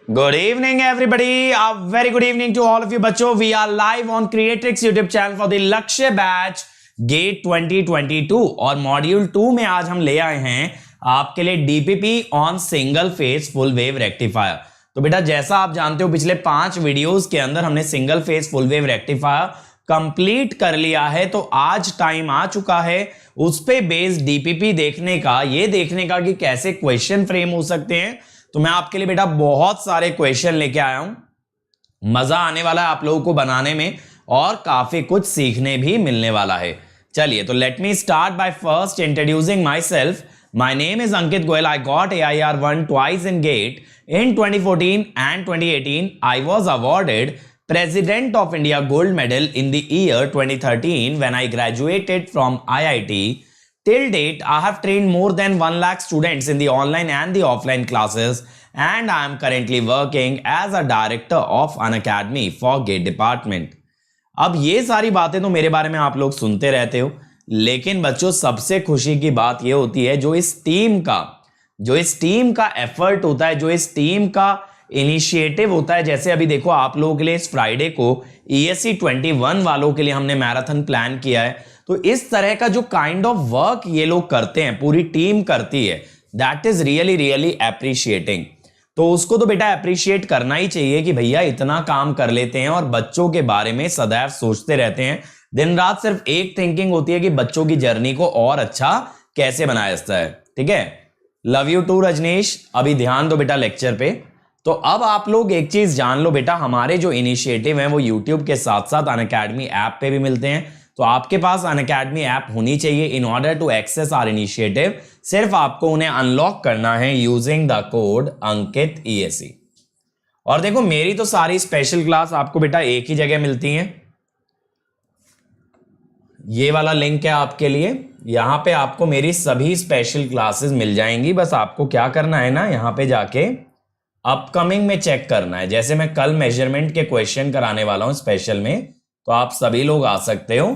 Good evening, everybody. A very good evening to all of you, बच्चों. We are live on Creatrix YouTube channel for the लक्ष्य batch gate 2022 और module 2 में आज हम ले आए हैं आपके लिए DPP on single phase full wave rectifier. तो बेटा जैसा आप जानते हो पिछले 5 वीडियोस के अंदर हमने single phase full wave rectifier complete कर लिया है. तो आज टाइम आ चुका है उस पे बेस्ड डीपीपी देखने का, ये देखने का कि कैसे क्वेश्चन फ्रेम हो सकते हैं. तो मैं आपके लिए बेटा बहुत सारे क्वेश्चन लेके आया हूं. मजा आने वाला है आप लोगों को बनाने में और काफी कुछ सीखने भी मिलने वाला है. चलिए तो let me start by first introducing my self. My name is Ankit Goyal. I got AIR 1 twice in GATE in 2014 and 2018. I was awarded President of India Gold Medal in the year 2013 when I graduated from IIT. Till date, I have trained more than 1 lakh students in the online and the offline classes, and I am currently working as a director of an academy for GATE department. अब ये सारी बातें तो मेरे बारे में आप लोग सुनते रहते हो, लेकिन बच्चों सबसे खुशी की बात ये होती है जो इस टीम का एफर्ट होता है, जो इस टीम का इनिशिएटिव होता है. जैसे अभी देखो आप लोगों के लिए इस फ्राइडे को ESE 21 वालों के लिए हमने मैराथन प्लान किया है. तो इस तरह का जो काइंड ऑफ वर्क ये लोग करते हैं, पूरी टीम करती है, that is really really appreciating. तो उसको तो बेटा एप्रिशिएट करना ही चाहिए कि भैया इतना काम कर लेते हैं और बच्चों के बारे में सदैव सोचते रहते हैं. दिन रात सिर्फ एक थिंकिंग होती है कि बच्चों की जर्नी को और अच्छा कैसे बनाया जाता है. ठीक है, लव यू टू रजनीश. अभी ध्यान दो बेटा लेक्चर पे. तो अब आप लोग एक चीज जान लो बेटा, हमारे जो इनिशिएटिव हैं वो यूट्यूब के साथ साथ अनअकैडमी ऐप पे भी मिलते हैं. तो आपके पास अनअकैडमी ऐप होनी चाहिए in order to access our initiative. सिर्फ आपको उन्हें अनलॉक करना है using the code Ankit ESE. और देखो मेरी तो सारी स्पेशल क्लास आपको बेटा एक ही जगह मिलती हैं. ये वाला लिंक है आपके लिए, यहां पे आपको मेरी सभी स्पेशल क्लासेस मिल जाएंगी. बस आपको क्या करना है ना, यहां पे जाके अपकमिंग में चेक करना है. जैसे मैं कल मेजरमेंट के क्वेश्चन कराने वाला हूं स्पेशल में, तो आप सभी लोग आ सकते हो.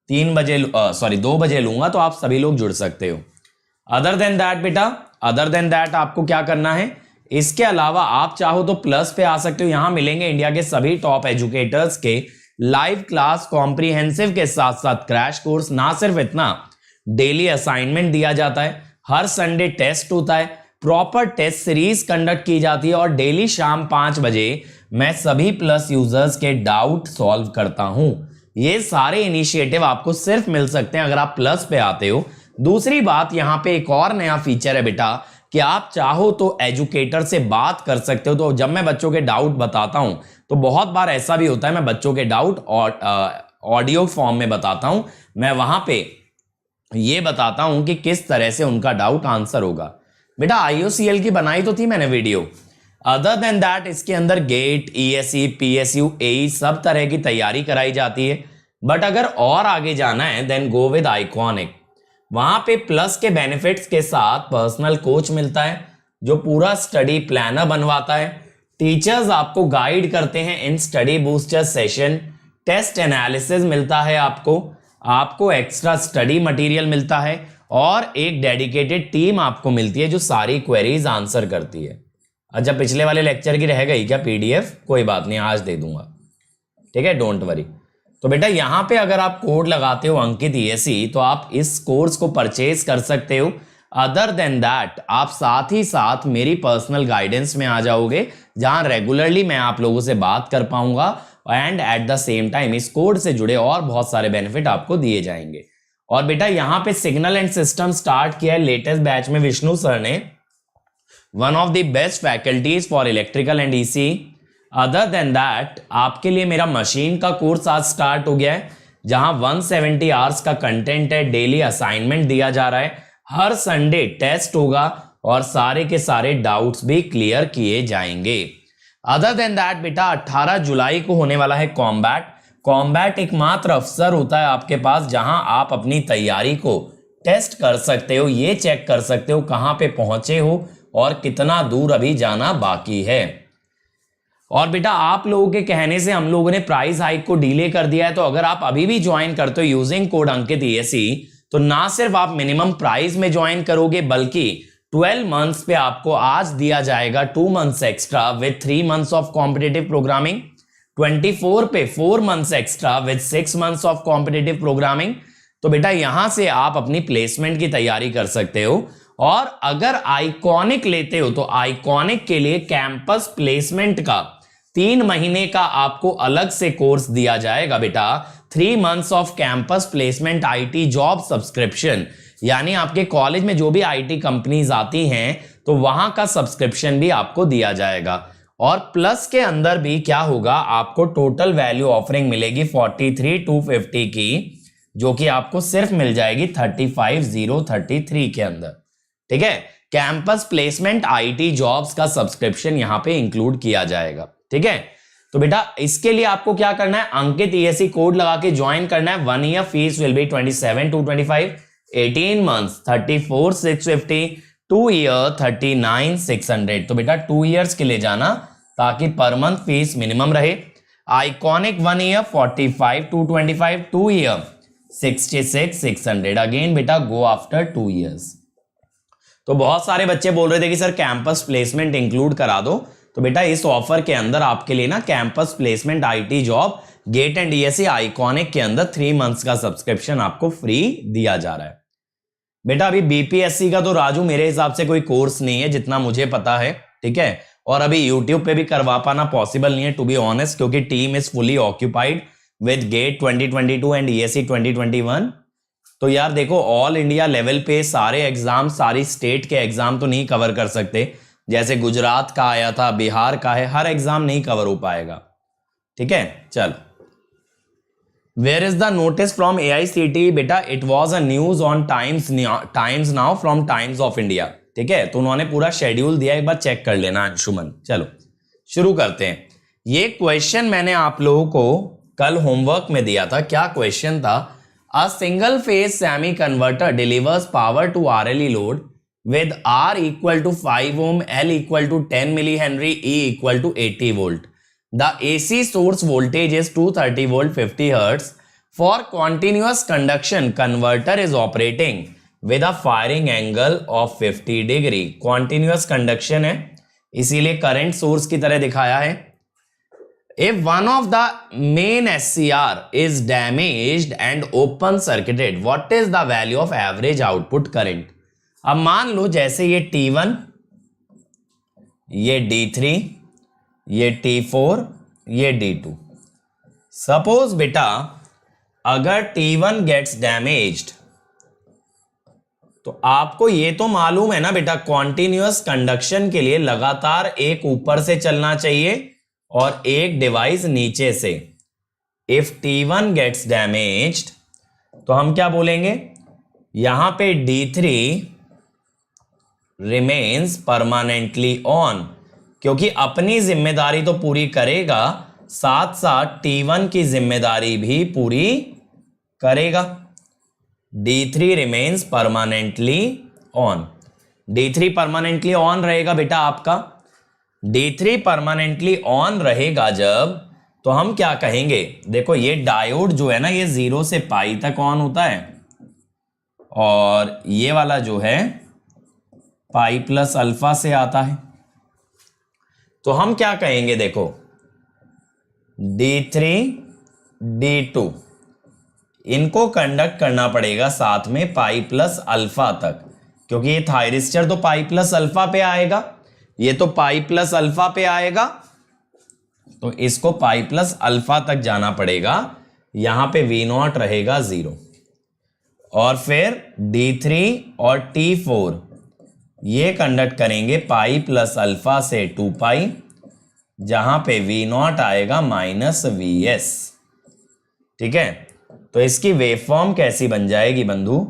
2 बजे लूंगा तो आप सभी लोग जुड़ सकते हो. अदर देन दैट आपको क्या करना है, इसके अलावा आप चाहो तो प्लस पे आ सकते हो. यहां मिलेंगे इंडिया के सभी टॉप एजुकेटर्स के लाइव क्लास कॉम्प्रिहेंसिव के साथ साथ क्रैश कोर्स. ना सिर्फ इतना, डेली असाइनमेंट दिया जाता है, हर संडे टेस्ट होता है, प्रॉपर टेस्ट सीरीज कंडक्ट की जाती है और डेली शाम 5 बजे मैं सभी प्लस यूजर्स के डाउट सॉल्व करता हूं. ये सारे इनिशिएटिव आपको सिर्फ मिल सकते हैं अगर आप प्लस पे आते हो. दूसरी बात, यहां पे एक और नया फीचर है बेटा कि आप चाहो तो एजुकेटर से बात कर सकते हो. तो जब मैं बच्चों के डाउट बताता हूं तो बहुत बार ऐसा भी होता है मैं बच्चों के डाउट ऑडियो फॉर्म में बताता हूं. मैं वहां पे ये बताता हूं कि किस तरह से उनका डाउट आंसर होगा. बेटा IOCL की बनाई तो थी मैंने वीडियो. अदर देन दैट इसके अंदर गेट, ESE, PSU, AE सब तरह की तैयारी कराई जाती है. बट अगर और आगे जाना है देन गो विद आइकॉनिक. वहां पे प्लस के बेनिफिट्स के साथ पर्सनल कोच मिलता है जो पूरा स्टडी प्लानर बनवाता है. टीचर्स आपको गाइड करते हैं in study booster session. Test analysis मिलता है आपको एक्स्ट्रा स्टडी मटेरियल मिलता है और एक डेडिकेटेड टीम आपको मिलती है जो सारी क्वेरीज आंसर करती है. अच्छा पिछले वाले लेक्चर की रह गई क्या PDF? कोई बात नहीं, आज दे दूंगा. ठीक है, डोंट वरी. तो बेटा यहां पे अगर आप कोड लगाते हो अंकित ESE तो आप इस कोर्स को परचेज कर सकते हो. अदर देन दैट आप साथ ही साथ मेरी पर्सनल गाइडेंस में आ जाओगे जहां रेगुलरली मैं आप लोगों से बात कर पाऊंगा and at the same time इस कोड से जुड़े और बहुत सारे बेनिफिट आपको दिए जाएंगे. और बेटा यहां पे सिग्नल एंड सिस्टम स्टार्ट किया है लेटेस्ट बैच में विष्णु सर ने, one of the best faculties for electrical and ECE. Other than that आपके लिए मेरा मशीन का कोर्स आज स्टार्ट हो गया है जहां 170 आवर्स का कंटेंट है. डेली असाइनमेंट दिया जा रहा है, हर संडे टेस्ट होगा और सारे के सारे डाउट्स भी क्लियर किए जाएंगे. अदर देन दैट बेटा 18 जुलाई को होने वाला है कॉम्बैट एकमात्र अवसर होता है आपके पास जहां आप अपनी तैयारी को टेस्ट कर सकते हो, ये चेक कर सकते हो कहां पे पहुंचे हो और कितना दूर अभी जाना बाकी है. और बेटा आप लोगों के कहने से हम लोगों ने प्राइस हाइक को डिले कर दिया है. तो अगर आप अभी भी ज्वाइन करते हो यूजिंग कोड अंकित ESE तो ना सिर्फ आप मिनिमम प्राइस में ज्वाइन करोगे बल्कि 12 मंथ्स पे आपको आज दिया जाएगा 2 months extra with 3 months of competitive programming, 24 पे 4 months extra with 6 months of competitive programming. तो बेटा यहां से आप अपनी प्लेसमेंट की तैयारी कर सकते हो। और अगर आइकॉनिक लेते हो तो आइकॉनिक के लिए कैंपस प्लेसमेंट का 3 महीने का आपको अलग से कोर्स दिया जाएगा बेटा, 3 months off campus placement IT job subscription. यानी आपके कॉलेज में जो भी आईटी कंपनीज आती हैं तो वहां का सब्सक्रिप्शन भी आपको दिया जाएगा। और प्लस के अंदर भी क्या होगा, आपको टोटल वैल्यू ऑफरिंग मिलेगी 43,250 की, जो कि आपको सिर्फ मिल जाएगी 35,033 के अंदर। ठीक है, कैंपस प्लेसमेंट आईटी जॉब्स का सब्सक्रिप्शन यहां पे इंक्लूड किया जाएगा। ठीक है, तो बेटा इसके लिए आपको क्या करना है, अंकित ईएससी कोड लगा के ज्वाइन करना है। 1 year fees will be 27,225, 18 months 34,650, 2 year 39,600। तो बेटा 2 ईयर्स के लिए जाना ताकि पर मंथ फीस मिनिमम रहे। Iconic 1 year 45,225, 2 year 66,600। अगेन बेटा गो आफ्टर 2 ईयर्स। तो बहुत सारे बच्चे बोल रहे थे कि सर कैंपस प्लेसमेंट इंक्लूड करा दो। तो बेटा इस ऑफर के अंदर आपके लिए ना campus placement IT job GATE and ESE iconic के अंदर 3 मंथ्स का सब्सक्रिप्शन आपको फ्री दिया जा रहा है। बेटा अभी बीपीएससी का तो राजू मेरे हिसाब से कोई कोर्स नहीं है जितना मुझे पता है। ठीक है, और अभी यूट्यूब पे भी करवा पाना पॉसिबल नहीं है टू बी ऑनेस्ट, क्योंकि team is fully occupied with GATE 2022 and ESE 2021। तो यार देखो ऑल इंडिया लेवल पे सारे एग्जाम, सारी स्टेट के एग्जाम तो नहीं कवर कर सकते। जैसे गुजरात का आया था, बिहार का है, हर एग्जाम नहीं कवर हो पाएगा। ठीक है, चलो where is the notice from AICTE? बेटा it was a news on Times Now from Times of India. ठीक है, तो उन्होंने पूरा शेड्यूल दिया, एक बार चेक कर लेना अंशुमन। चलो शुरू करते हैं। ये क्वेश्चन मैंने आप लोगों को कल होमवर्क में दिया था। क्या क्वेश्चन था, A single phase semi converter delivers power to RLE load with R equal to 5 ohm, L equal to 10 millihenry, E equal to 80 volt. The AC source voltage is 230 volt 50 hertz. For continuous conduction, converter is operating with a firing angle of 50 degree. Continuous conduction है, इसीलिए current source की तरह दिखाया है। If one of the main SCR is damaged and open circuited, what is the value of average output current? अब मान लो जैसे ये T1, ये D3, ये T4, ये D2। सपोज बेटा अगर T1 gets damaged, तो आपको ये तो मालूम है ना बेटा, कॉन्टिन्यूअस कंडक्शन के लिए लगातार एक ऊपर से चलना चाहिए और एक डिवाइस नीचे से। इफ T1 गेट्स डैमेज्ड तो हम क्या बोलेंगे, यहां पे D3 रिमेन्स परमानेंटली ऑन, क्योंकि अपनी जिम्मेदारी तो पूरी करेगा, साथ साथ T1 की जिम्मेदारी भी पूरी करेगा। D3 remains permanently on. D3 permanently on रहेगा बेटा आपका। D3 परमानेंटली ऑन रहेगा जब, तो हम क्या कहेंगे, देखो ये डायोड जो है ना, ये 0 से पाई तक ऑन होता है, और ये वाला जो है पाई प्लस अल्फा से आता है। तो हम क्या कहेंगे, देखो D3 D2 इनको कंडक्ट करना पड़ेगा साथ में पाई प्लस अल्फा तक, क्योंकि ये थायरिस्टर तो पाई प्लस अल्फा पे आएगा, ये तो पाई प्लस अल्फा पे आएगा, तो इसको पाई प्लस अल्फा तक जाना पड़ेगा। यहां पे V0 रहेगा 0, और फिर D3 और T4 ये कंडक्ट करेंगे पाई प्लस अल्फा से 2 पाई, जहां पे V0 आएगा -Vs। ठीक है, तो इसकी वेवफॉर्म कैसी बन जाएगी बंधु,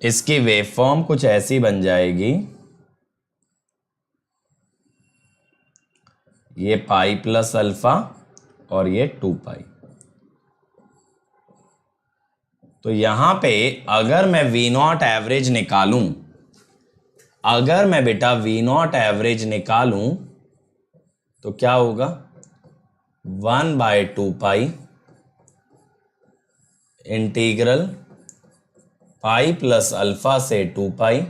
इसकी वेवफॉर्म कुछ ऐसी बन जाएगी, ये पाई प्लस अल्फा और ये 2 पाई। तो यहां पे अगर मैं V0 एवरेज निकालूं, अगर मैं बेटा वी नॉट एवरेज निकालूं तो क्या होगा, 1/2 इंटीग्रल पाई प्लस अल्फा से 2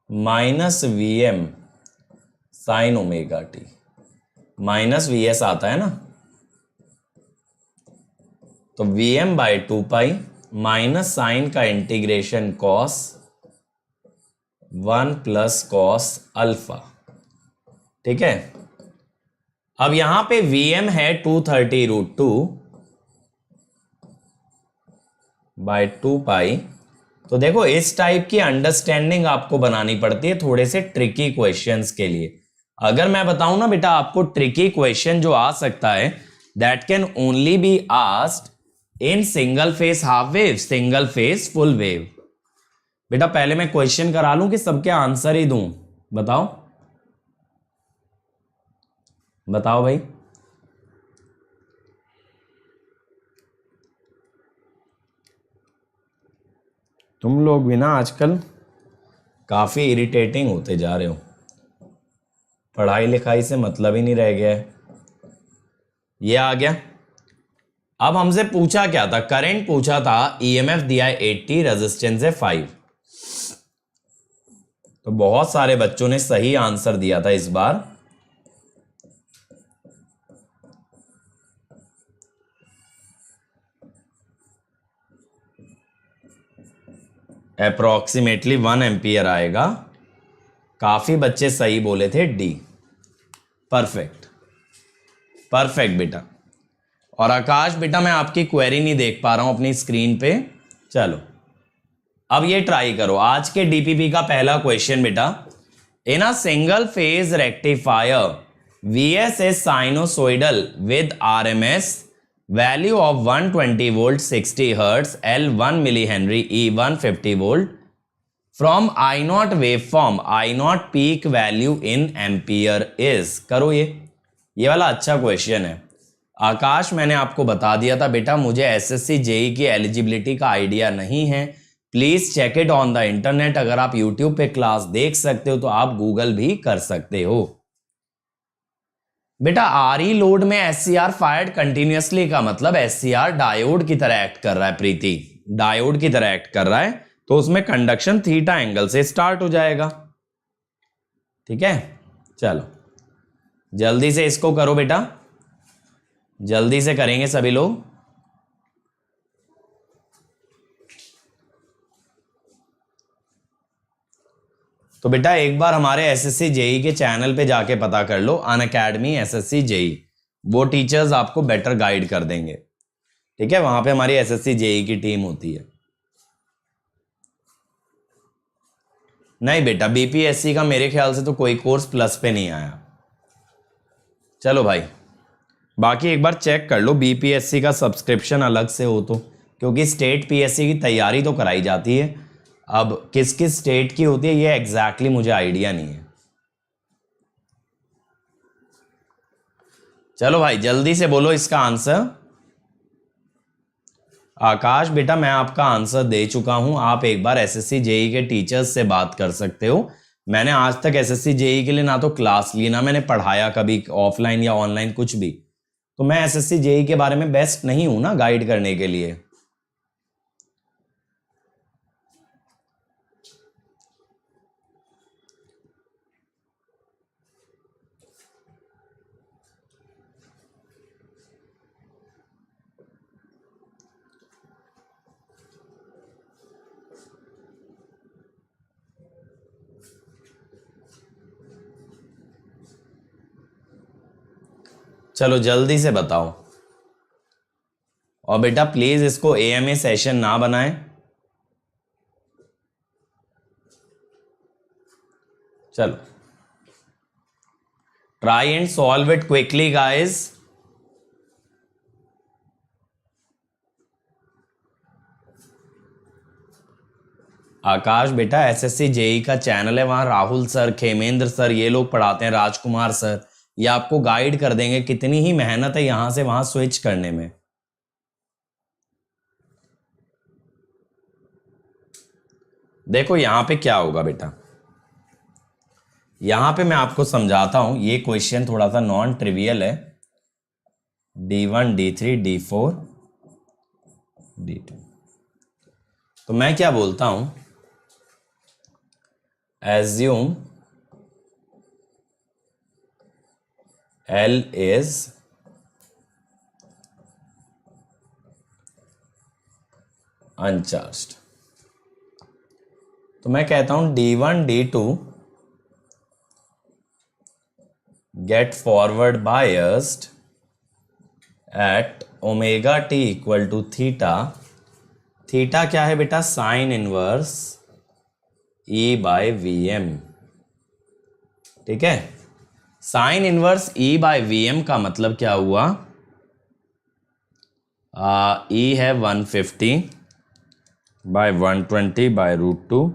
minus V M sine omega T, minus V S आता है ना, तो V M by 2 minus sine का integration cos 1 plus cos alpha. ठीक है, अब यहां पे वी एम है 230√2 बाई 2 तो देखो इस टाइप की अंडरस्टैंडिंग आपको बनानी पड़ती है थोड़े से ट्रिकी क्वेश्चंस के लिए। अगर मैं बताऊं ना बेटा आपको ट्रिकी क्वेश्चन जो आ सकता है that can only be asked in single phase half wave, single phase full wave. बेटा पहले मैं क्वेश्चन करा लूं कि सबके आंसर ही दूं, बताओ बताओ भाई। तुम लोग भी ना आजकल काफी इरिटेटिंग होते जा रहे हो, पढ़ाई लिखाई से मतलब ही नहीं रह गया है। ये आ गया। अब हमसे पूछा क्या था, करंट पूछा था, ईएमएफ दिया है 80, रेजिस्टेंस है 5। तो बहुत सारे बच्चों ने सही आंसर दिया था इस बार। अप्रोक्सीमेटली 1 एम्पियर आएगा। काफी बच्चे सही बोले थे डी। परफेक्ट परफेक्ट बेटा। और आकाश बेटा मैं आपकी क्वेरी नहीं देख पा रहा हूं अपनी स्क्रीन पे। चलो अब ये ट्राई करो। आज के डीपीपी का पहला क्वेश्चन बेटा, in a single phase rectifier VS is sinusoidal with RMS value of 120 volt 60 hertz, L 1 milli henry, E 150 volt from I naught wave form, I naught peak value in ampere is. करो ये वाला अच्छा question है। आकाश मैंने आपको बता दिया था बेटा मुझे एसएससी जेई की एलिजिबिलिटी का आइडिया नहीं है, please check it on the internet. अगर आप यूट्यूब पे क्लास देख सकते हो तो आप गूगल भी कर सकते हो। बेटा आरई लोड में एससीआर फायर्ड कंटिन्यूअसली का मतलब एससीआर डायोड की तरह एक्ट कर रहा है। प्रीति डायोड की तरह एक्ट कर रहा है तो उसमें कंडक्शन थीटा एंगल से स्टार्ट हो जाएगा। ठीक है, चलो जल्दी से इसको करो बेटा, जल्दी से करेंगे सभी लोग। तो बेटा एक बार हमारे एसएससी जेई के चैनल पे जाके पता कर लो, अनअकैडमी एसएससी जेई, वो टीचर्स आपको बेटर गाइड कर देंगे। ठीक है, वहां पे हमारी एसएससी जेई की टीम होती है। नहीं बेटा बीपीएससी का मेरे ख्याल से तो कोई कोर्स प्लस पे नहीं आया। चलो भाई बाकी एक बार चेक कर लो बीपीएससी का सब्सक्रिप्शन अलग से हो तो, क्योंकि स्टेट पीएससी की तैयारी तो कराई जाती है। अब किस किस स्टेट की होती है ये एग्जैक्टली मुझे आइडिया नहीं है। चलो भाई जल्दी से बोलो इसका आंसर। आकाश बेटा मैं आपका आंसर दे चुका हूं, आप एक बार एसएससी जेई के टीचर्स से बात कर सकते हो। मैंने आज तक एसएससी जेई के लिए ना तो क्लास ली ना मैंने पढ़ाया कभी ऑफलाइन या ऑनलाइन कुछ भी, तो मैं एसएससी जेई के बारे में बेस्ट नहीं हूं ना गाइड करने के लिए। चलो जल्दी से बताओ। और बेटा प्लीज इसको एएमए सेशन ना बनाएं। चलो try and solve it quickly guys. Akash बेटा एसएससी जेई का चैनल है, वहां राहुल सर, खेमेंद्र सर ये लोग पढ़ाते हैं, राजकुमार सर, ये आपको गाइड कर देंगे। कितनी ही मेहनत है यहां से वहां स्विच करने में। देखो यहां पे क्या होगा बेटा, यहां पे मैं आपको समझाता हूं, ये क्वेश्चन थोड़ा सा नॉन ट्रिवियल है। D1 D3 D4 D2, तो मैं क्या बोलता हूं, एज्यूम L इज अनचार्ज्ड। तो मैं कहता हूं D1 D2 gate forward biased at omega t equal to theta. Theta क्या है बेटा, sine inverse E by VM। ठीक है, sine inverse E by VM का मतलब क्या हुआ, E है 150 बाय 120 बाय √2,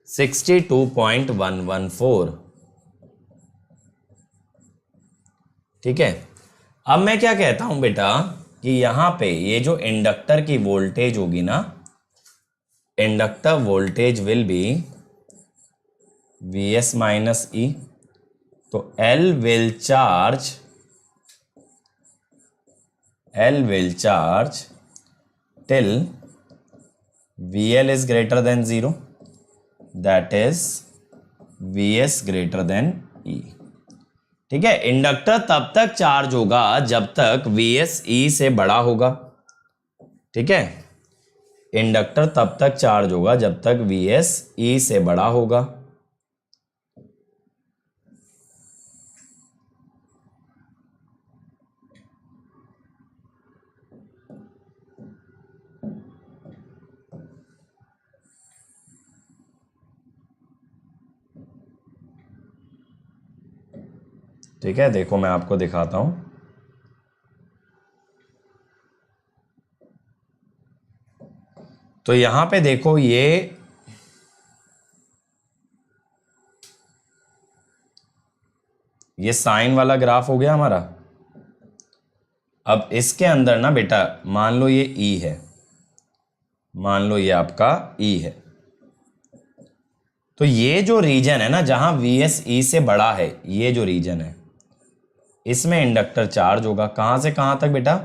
62.114। ठीक है, अब मैं क्या कहता हूं बेटा कि यहां पे ये जो इंडक्टर की वोल्टेज होगी ना, inductor voltage will be Vs minus E। तो L will charge till VL is greater than 0, that is Vs greater than E। ठीक है, इंडक्टर तब तक चार्ज होगा जब तक Vs E से बड़ा होगा। ठीक है, इंडक्टर तब तक चार्ज होगा जब तक Vs E से बड़ा होगा। ठीक है, देखो मैं आपको दिखाता हूं। तो यहां पे देखो, ये साइन वाला ग्राफ हो गया हमारा। अब इसके अंदर ना बेटा, मान लो ये E है, मान लो ये आपका E है, तो ये जो रीजन है ना जहां Vs E से बड़ा है, ये जो रीजन है, इसमें इंडक्टर चार्ज होगा। कहां से कहां तक बेटा,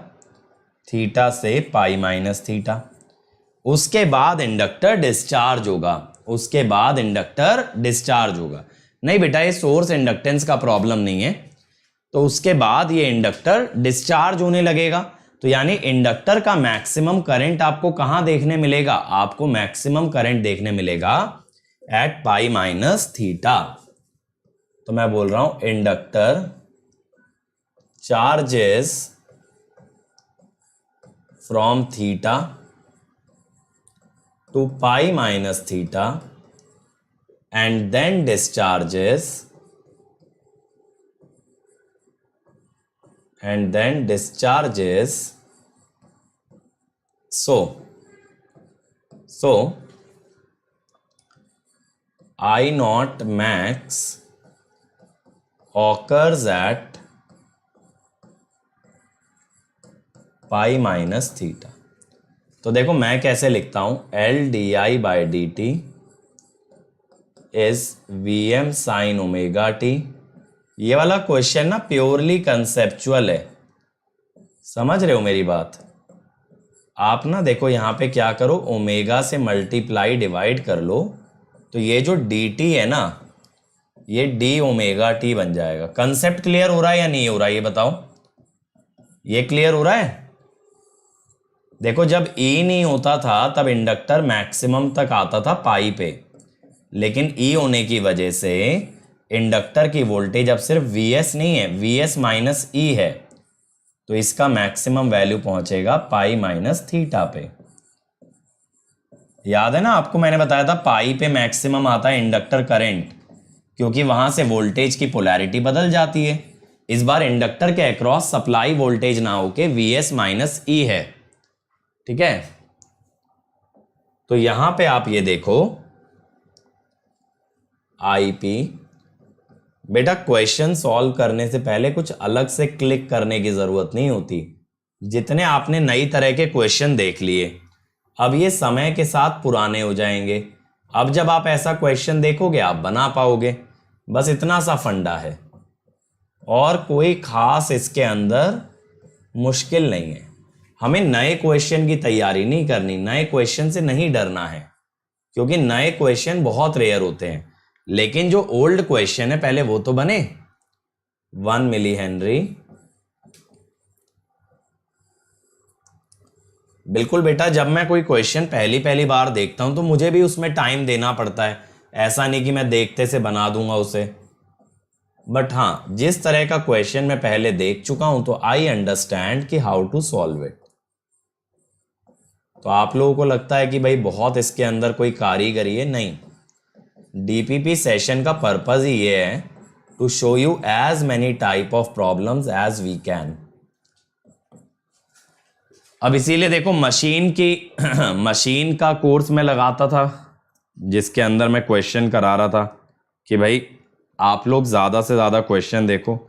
थीटा से पाई माइनस थीटा। उसके बाद इंडक्टर डिस्चार्ज होगा, उसके बाद इंडक्टर डिस्चार्ज होगा। नहीं बेटा, ये सोर्स इंडक्टेंस का प्रॉब्लम नहीं है। तो उसके बाद ये इंडक्टर डिस्चार्ज होने लगेगा। तो यानी इंडक्टर का मैक्सिमम करंट आपको कहां देखने मिलेगा, आपको मैक्सिमम करंट देखने मिलेगा एट पाई माइनस थीटा। तो मैं बोल रहा हूं inductor charges from theta to pi minus theta and then discharges so I naught max occurs at pi minus theta। तो देखो मैं कैसे लिखता हूं, L di by D T is VM sine omega T. ये वाला क्वेश्चन ना purely conceptual है, समझ रहे हो मेरी बात। आप ना देखो यहां पे क्या करो, ओमेगा से मल्टीप्लाई डिवाइड कर लो, तो ये जो dt है ना, ये d ओमेगा टी बन जाएगा। कंसेप्ट क्लियर हो रहा है या नहीं हो रहा है, ये बताओ। ये क्लियर हो रहा है। देखो जब E नहीं होता था तब इंडक्टर मैक्सिमम तक आता था पाई पे, लेकिन E होने की वजह से इंडक्टर की वोल्टेज अब सिर्फ Vs नहीं है, Vs माइनस E है। तो इसका मैक्सिमम वैल्यू पहुंचेगा पाई माइनस थीटा पे। याद है ना आपको, मैंने बताया था पाई पे मैक्सिमम आता है इंडक्टर करंट, क्योंकि वहां से वोल्टेज की पोलैरिटी बदल जाती है। इस बार इंडक्टर के अक्रॉस सप्लाई वोल्टेज ना होके Vs माइनस E है। ठीक है, तो यहां पे आप ये देखो IP। बेटा क्वेश्चन सॉल्व करने से पहले कुछ अलग से क्लिक करने की जरूरत नहीं होती। जितने आपने नई तरह के क्वेश्चन देख लिए, अब ये समय के साथ पुराने हो जाएंगे। अब जब आप ऐसा क्वेश्चन देखोगे आप बना पाओगे। बस इतना सा फंडा है और कोई खास इसके अंदर मुश्किल नहीं है। हमें नए क्वेश्चन की तैयारी नहीं करनी, नए क्वेश्चन से नहीं डरना है, क्योंकि नए क्वेश्चन बहुत रेयर होते हैं, लेकिन जो ओल्ड क्वेश्चन है पहले वो तो बने। 1 मिली हेनरी। बिल्कुल बेटा, जब मैं कोई क्वेश्चन पहली पहली बार देखता हूं तो मुझे भी उसमें टाइम देना पड़ता है, ऐसा नहीं कि मैं देखते से बना दूंगा उसे। बट हाँ, जिस तरह का क्वेश्चन मैं पहले देख चुका हूं तो आई अंडरस्टैंड कि हाउ टू सॉल्व इट। तो आप लोगों को लगता है कि भाई बहुत इसके अंदर कोई कारीगरी है, नहीं। डीपीपी सेशन का पर्पज ही ये है to show you as many type of problems as we can. अब इसीलिए देखो मशीन की मशीन का कोर्स मैं लगाता था, जिसके अंदर मैं क्वेश्चन करा रहा था कि भाई आप लोग ज़्यादा से ज़्यादा क्वेश्चन देखो।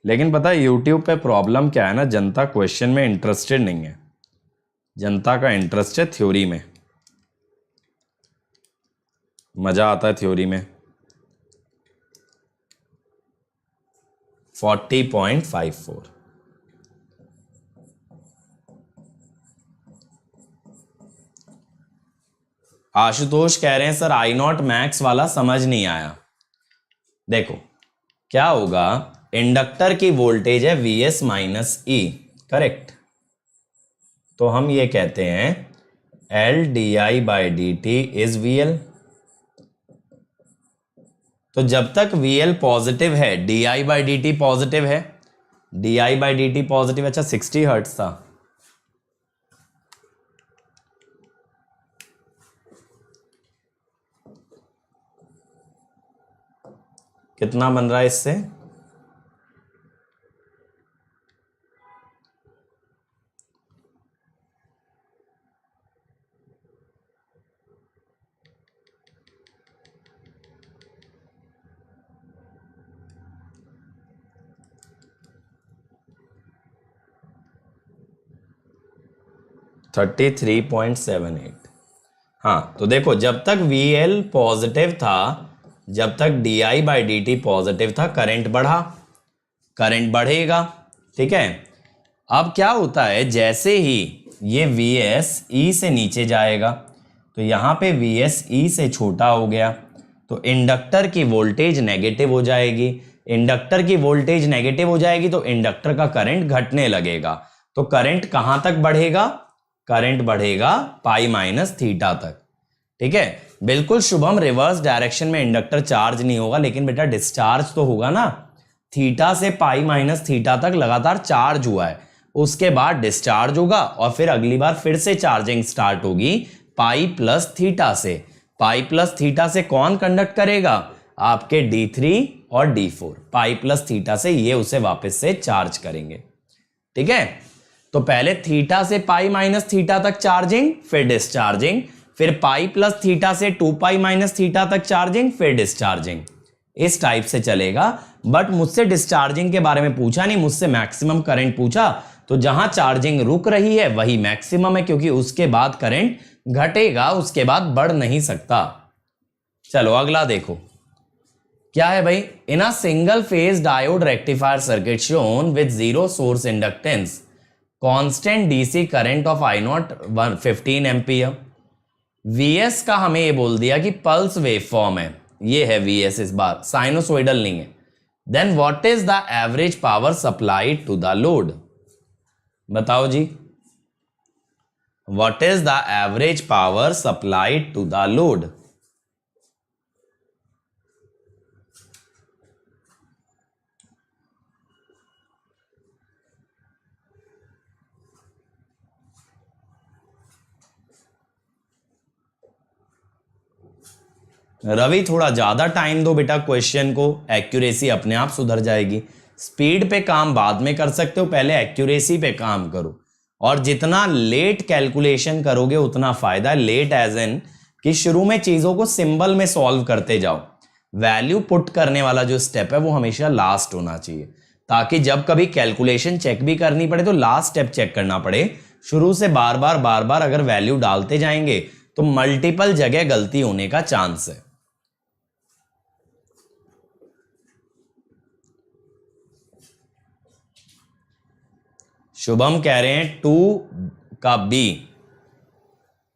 लेकिन पता है यूट्यूब पे प्रॉब्लम क्या है ना, जनता क्वेश्चन में इंटरेस्टेड नहीं है, जनता का इंटरेस्ट है थ्योरी में। मज़ा आता है थ्योरी में। 40.54। आशुतोष कह रहे हैं सर आई नॉट मैक्स वाला समझ नहीं आया। देखो क्या होगा, इंडक्टर की वोल्टेज है Vs माइनस ई, करेक्ट। तो हम ये कहते हैं L di by D T is VL। तो जब तक VL पॉजिटिव है di by D T positive है, di by D T positive. अच्छा 60 हर्ट्ज था। कितना बन रहा है इससे? $33.78। हाँ तो देखो जब तक VL पॉजिटिव था, जब तक di by D T positive था, करंट बढ़ा, करंट बढ़ेगा, ठीक है। अब क्या होता है, जैसे ही ये Vs E से नीचे जाएगा तो यहाँ पे Vs E से छोटा हो गया तो इंडक्टर की वोल्टेज नेगेटिव हो जाएगी। इंडक्टर की वोल्टेज नेगेटिव हो जाएगी तो इंडक्टर का करंट घटने लगेगा। तो करंट कहां तक बढ़ेगा? करंट बढ़ेगा पाई माइनस थीटा तक, ठीक है। बिल्कुल शुभम, रिवर्स डायरेक्शन में इंडक्टर चार्ज नहीं होगा, लेकिन बेटा डिस्चार्ज तो होगा ना। थीटा से पाई माइनस थीटा तक लगातार चार्ज हुआ है, उसके बाद डिस्चार्ज होगा और फिर अगली बार फिर से चार्जिंग स्टार्ट होगी पाई प्लस थीटा से। पाई प्लस थीटा से कौन कंडक्ट करेगा? आपके D3 और D4। पाई प्लस थीटा से ये उसे वापस से चार्ज करेंगे, ठीक है। तो पहले थीटा से पाई माइनस थीटा तक चार्जिंग, फिर डिस्चार्जिंग, फिर पाई प्लस थीटा से 2 पाई माइनस थीटा तक चार्जिंग, फिर डिस्चार्जिंग। इस टाइप से चलेगा। बट मुझसे डिस्चार्जिंग के बारे में पूछा नहीं, मुझसे मैक्सिमम करंट पूछा। तो जहां चार्जिंग रुक रही है वही मैक्सिमम है, क्योंकि उसके बाद करंट घटेगा, उसके बाद बढ़ नहीं सकता। चलो अगला देखो क्या है भाई। In a single phase diode rectifier circuit shown with zero source inductance, constant DC current of I naught 15 ampere. Vs का हमें ये बोल दिया कि पल्स वेव फॉर्म है, ये है Vs, इस बार साइनोसॉइडल नहीं है। Then what is the average power supplied to the load? बताओ जी, what is the average power supplied to the load? Ravi थोड़ा ज्यादा टाइम दो बेटा क्वेश्चन को, एक्यूरेसी अपने आप सुधर जाएगी। स्पीड पे काम बाद में कर सकते हो, पहले एक्यूरेसी पे काम करो। और जितना लेट कैलकुलेशन करोगे उतना फायदा है। लेट एज एन कि शुरू में चीजों को सिंबल में सॉल्व करते जाओ। वैल्यू पुट करने वाला जो स्टेप है वो हमेशा लास्ट होना चाहिए, ताकि जब कभी कैलकुलेशन चेक भी करनी पड़े तो लास्ट स्टेप चेक करना पड़े। शुरू से बार बार अगर वैल्यू डालते जाएंगे तो मल्टीपल जगह गलती होने का चांस है। शुभम कह रहे हैं 2 का बी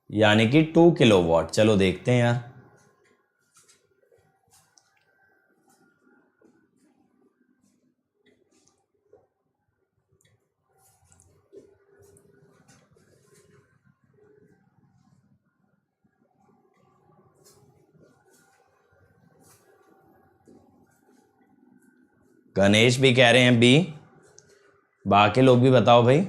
यानी कि 2 किलोवाट। चलो देखते हैं यार। गणेश भी कह रहे हैं बी, बाकी लोग भी बताओ भाई।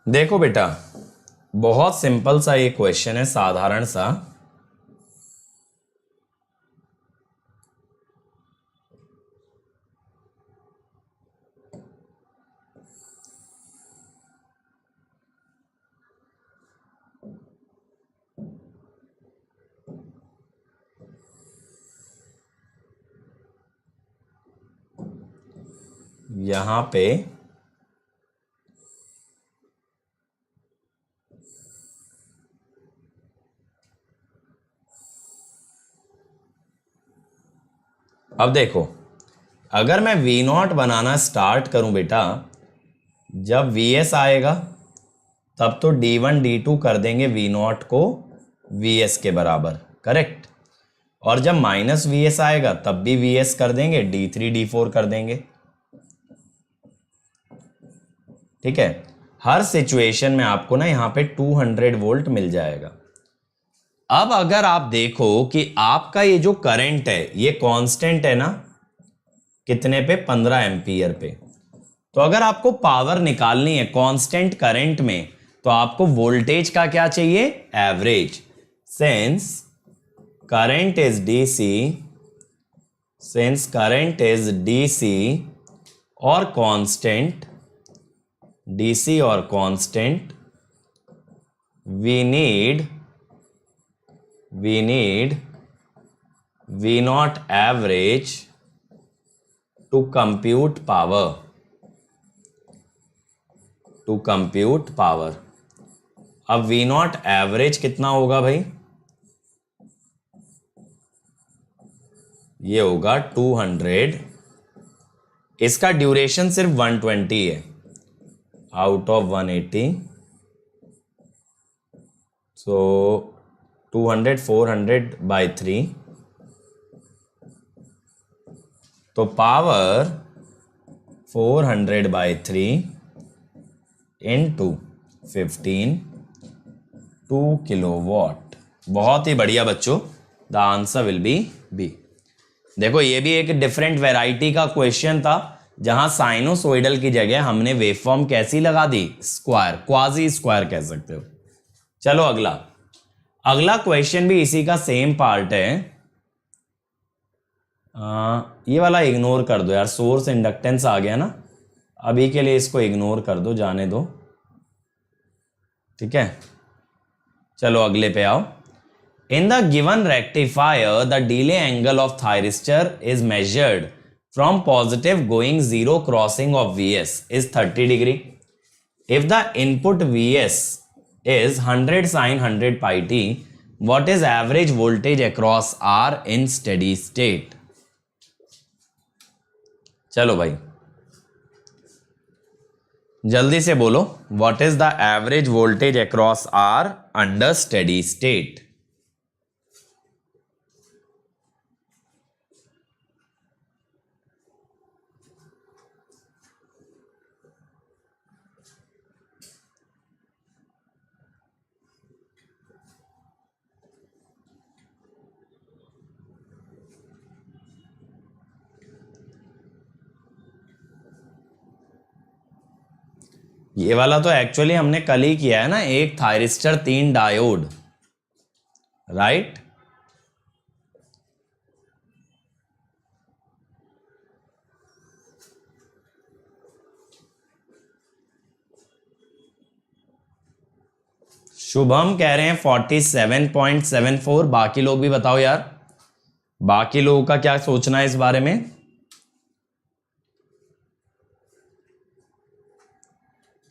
देखो बेटा, बहुत सिंपल सा ये क्वेश्चन है, साधारण सा। यहां पे अब देखो, अगर मैं V0 बनाना स्टार्ट करूं बेटा, जब Vs आएगा तब तो D1 D2 कर देंगे V0 को Vs के बराबर, करेक्ट। और जब माइनस Vs आएगा तब भी Vs कर देंगे, D3 D4 कर देंगे, ठीक है। हर सिचुएशन में आपको ना यहाँ पे 200 वोल्ट मिल जाएगा। अब अगर आप देखो कि आपका ये जो करंट है ये कांस्टेंट है ना, कितने पे, 15 एम्पियर पे। तो अगर आपको पावर निकालनी है कांस्टेंट करंट में, तो आपको वोल्टेज का क्या चाहिए, average. Since current is DC और कांस्टेंट, डीसी और constant, we need V0 average to compute power। अब V0 एवरेज कितना होगा भाई, ये होगा 200। इसका ड्यूरेशन सिर्फ 120 है आउट ऑफ 180, सो 200 400 by 3, तो पावर 400 by 3 into 15, 2 किलोवाट। बहुत ही बढ़िया बच्चों, the answer will be B. देखो ये भी एक डिफरेंट वैरायटी का क्वेश्चन था, जहां साइनोसॉइडल की जगह हमने वेवफॉर्म कैसी लगा दी, स्क्वायर, क्वाजी स्क्वायर कह सकते हो। चलो अगला क्वेश्चन भी इसी का सेम पार्ट है। ये वाला इग्नोर कर दो यार, सोर्स इंडक्टेंस आ गया ना, अभी के लिए इसको इग्नोर कर दो, जाने दो, ठीक है। चलो अगले पे आओ। In the given rectifier the delay angle of thyristor is measured from positive going 0 crossing of Vs is 30 degree. If the input Vs is 100 sin 100 pi t, what is average voltage across R in steady state? चलो भाई जल्दी से बोलो, what is the average voltage across R under steady state? ये वाला तो actually हमने कल ही किया है ना, एक थायरिस्टर 3 डायोड, राइट। शुभम कह रहे हैं 47.74। बाकी लोग भी बताओ यार, बाकी लोगों का क्या सोचना है इस बारे में।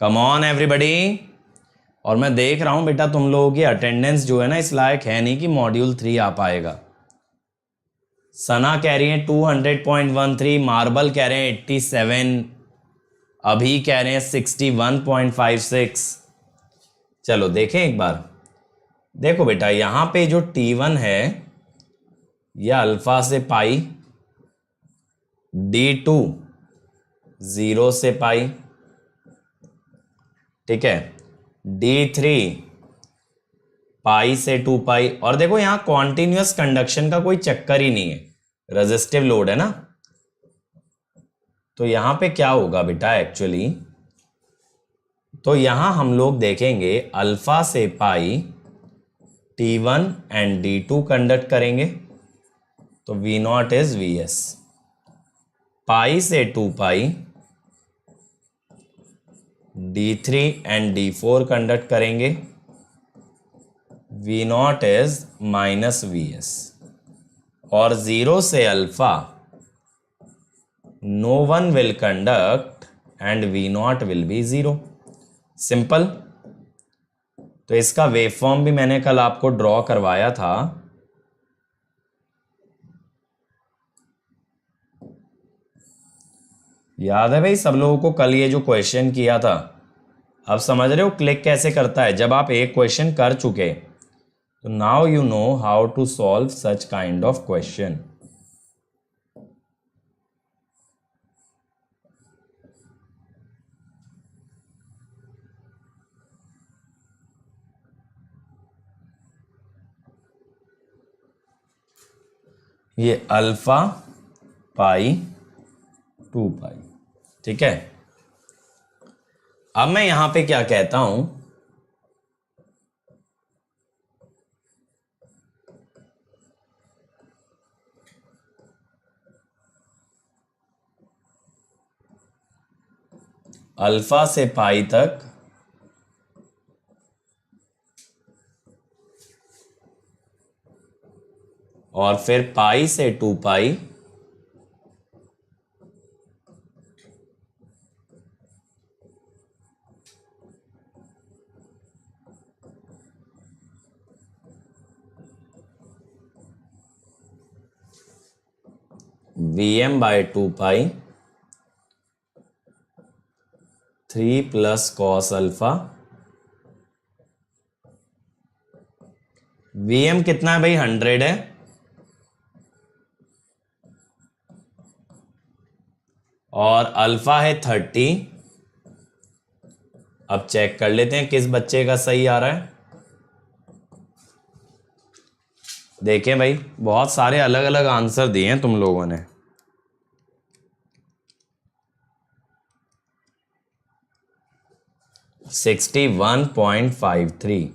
Come on everybody. और मैं देख रहा हूं बेटा तुम लोगों की अटेंडेंस जो है ना इस लायक है नहीं कि मॉड्यूल 3 आ पाएगा। सना कह रही है 200.13, मार्बल कह रहे हैं 87, अभी कह रहे हैं 61.56। चलो देखें एक बार। देखो बेटा यहां पे जो T1 है यह अल्फा से पाई, D2 0 से पाई, ठीक है, D3 पाई से 2 पाई। और देखो यहां कॉन्टिन्यूअस कंडक्शन का कोई चक्कर ही नहीं है, रेजिस्टिव लोड है ना। तो यहां पे क्या होगा बेटा एक्चुअली, तो यहां हम लोग देखेंगे अल्फा से पाई T1 एंड D2 कंडक्ट करेंगे, तो V0 इज Vs। पाई से 2 पाई D3 एंड D4 कंडक्ट करेंगे, V0 इज माइनस Vs। और 0 से alpha no one will conduct and V0 will be 0। Simple. तो इसका वेवफॉर्म भी मैंने कल आपको ड्रॉ करवाया था। याद है भाई सब लोगों को कल ये जो क्वेश्चन किया था? अब समझ रहे हो क्लिक कैसे करता है जब आप एक क्वेश्चन कर चुके। तो now you know how to solve such kind of question. ये अल्फा पाई 2 पाई, ठीक है। अब मैं यहां पे क्या कहता हूं, अल्फा से पाई तक और फिर पाई से 2 पाई Vm/2 पाई 3 प्लस कॉस अल्फा। Vm कितना है भाई? 100 है। और अल्फा है 30। अब चेक कर लेते हैं किस बच्चे का सही आ रहा है। देखें भाई बहुत सारे अलग अलग आंसर दिए हैं तुम लोगों ने। (61.53)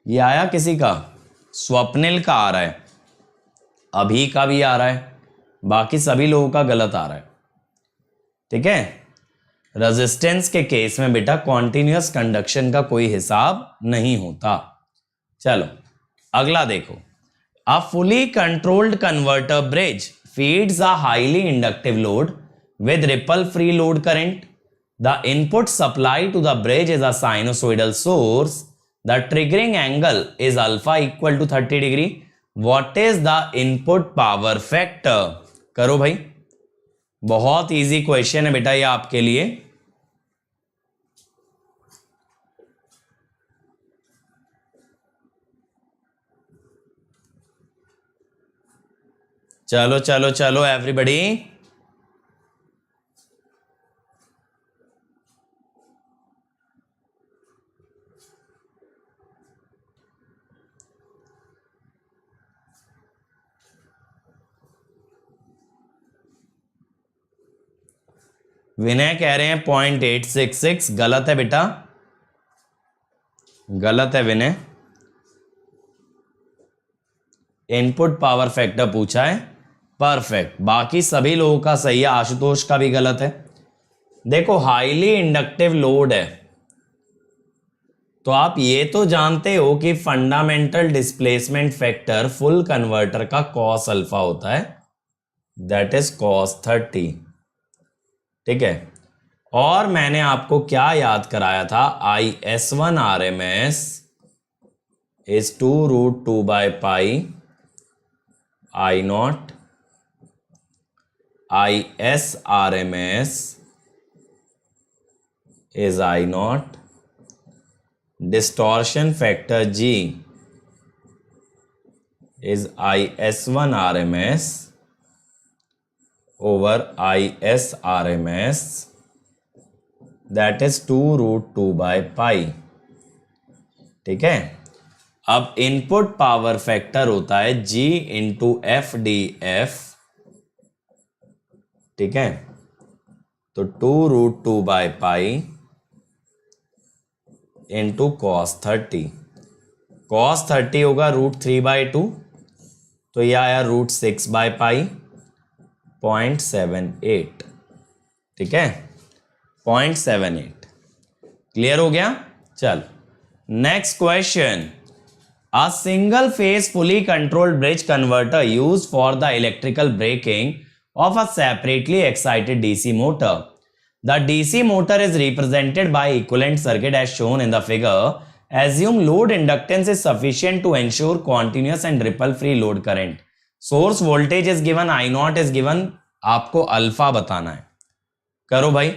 ये आया किसी का? स्वप्निल का आ रहा है, अभी का भी आ रहा है, बाकी सभी लोगों का गलत आ रहा है, ठीक है। रेजिस्टेंस के केस में बेटा कॉन्टिन्यूअस कंडक्शन का कोई हिसाब नहीं होता। चलो अगला देखो। A fully controlled converter bridge feeds a highly inductive load with ripple free load current. The input supply to the bridge is a sinusoidal source. The triggering angle is alpha equal to 30 degree. What is the input power factor? करो भाई, बहुत easy question है बेटा ये आपके लिए। चलो चलो चलो एवरीबॉडी। विनय कह रहे हैं 0.866, गलत है बेटा, गलत है विनय। इनपुट पावर फैक्टर पूछा है, परफेक्ट, बाकी सभी लोगों का सही है, आशुतोष का भी गलत है। देखो हाईली इंडक्टिव लोड है तो आप ये तो जानते हो कि fundamental displacement factor full converter का कॉस अल्फा होता है, दैट इज cos 30। ठीक है। और मैंने आपको क्या याद कराया था, IS1 RMS is 2√2/pi I0 IS RMS is I0 distortion factor G is IS1 RMS over IS RMS that is 2√2/pi। ठीक है। अब इनपुट पावर फैक्टर होता है G इंटू FDF, ठीक है। तो 2√2/pi इंटू cos 30, cos 30 होगा √3/2, तो यह आया √6/pi 0.78, ठीक है 0.78। क्लियर हो गया। चल next question, a single phase fully controlled bridge converter used for the electrical braking of a separately excited DC motor. The DC motor is represented by equivalent circuit as shown in the figure. Assume load inductance is sufficient to ensure continuous and ripple free load current. Source voltage is given, I0 is given. आपको alpha बताना है। करो भाई,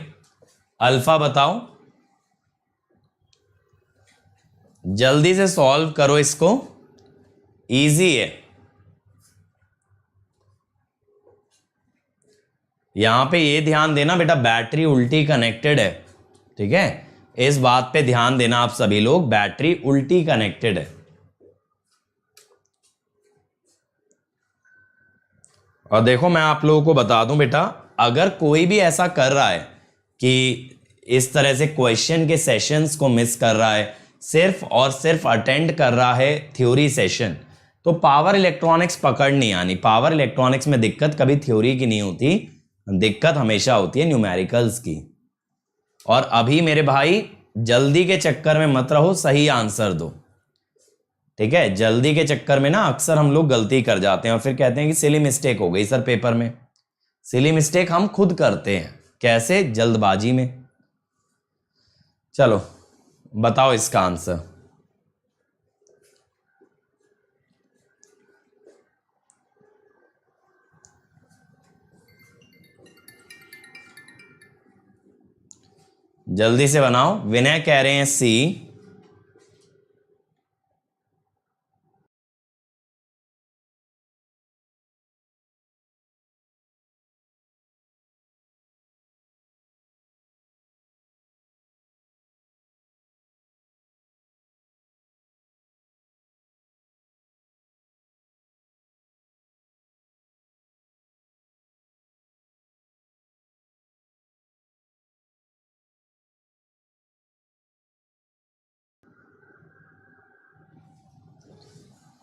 alpha बताओ, जल्दी से solve करो इसको, इजी है। यहां पे ये ध्यान देना बेटा, बैटरी उल्टी कनेक्टेड है, ठीक है, इस बात पे ध्यान देना आप सभी लोग, बैटरी उल्टी कनेक्टेड है। और देखो मैं आप लोगों को बता दूं बेटा, अगर कोई भी ऐसा कर रहा है कि इस तरह से क्वेश्चन के सेशंस को मिस कर रहा है, सिर्फ और सिर्फ अटेंड कर रहा है थ्योरी सेशन, तो पावर इलेक्ट्रॉनिक्स पकड़ नहीं आनी। पावर इलेक्ट्रॉनिक्स में दिक्कत कभी थ्योरी की नहीं होती, दिक्कत हमेशा होती है न्यूमेरिकल्स की। और अभी मेरे भाई जल्दी के चक्कर में मत रहो, सही आंसर दो, ठीक है। जल्दी के चक्कर में ना अक्सर हम लोग गलती कर जाते हैं और फिर कहते हैं कि सिली मिस्टेक हो गई सर पेपर में। सिली मिस्टेक हम खुद करते हैं, कैसे? जल्दबाजी में। चलो बताओ इसका आंसर। जल्दी से बनाओ। विनय कह रहे हैं सी,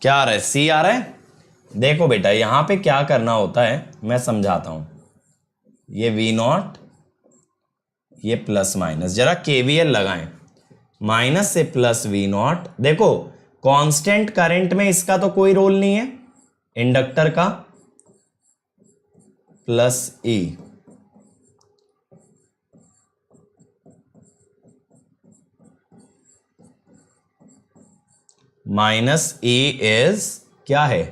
क्या आ रहा है? सी आ रहा है। देखो बेटा यहां पे क्या करना होता है मैं समझाता हूं। ये V0, ये प्लस माइनस, जरा KVL लगाएं। माइनस से प्लस V0, देखो कांस्टेंट करंट में इसका तो कोई रोल नहीं है, इंडक्टर का, plus E, minus E is क्या है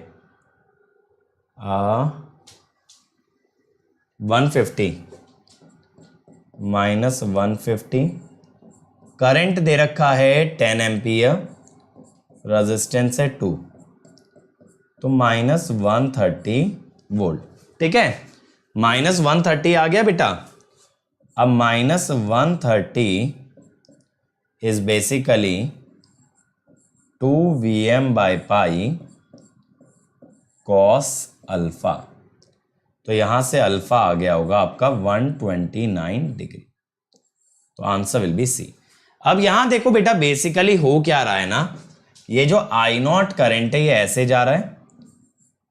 150, माइनस 150, करंट दे रखा है 10 एम्पियर, रेजिस्टेंस है 2, तो माइनस 130 वोल्ट, ठीक है। माइनस 130 आ गया बेटा। अब minus 130 is basically 2Vm/pi cos alpha, तो यहां से अल्फा आ गया होगा आपका 129 डिग्री, तो आंसर विल बी सी। अब यहां देखो बेटा बेसिकली हो क्या रहा है ना, ये जो I0 करंट है ये ऐसे जा रहा है,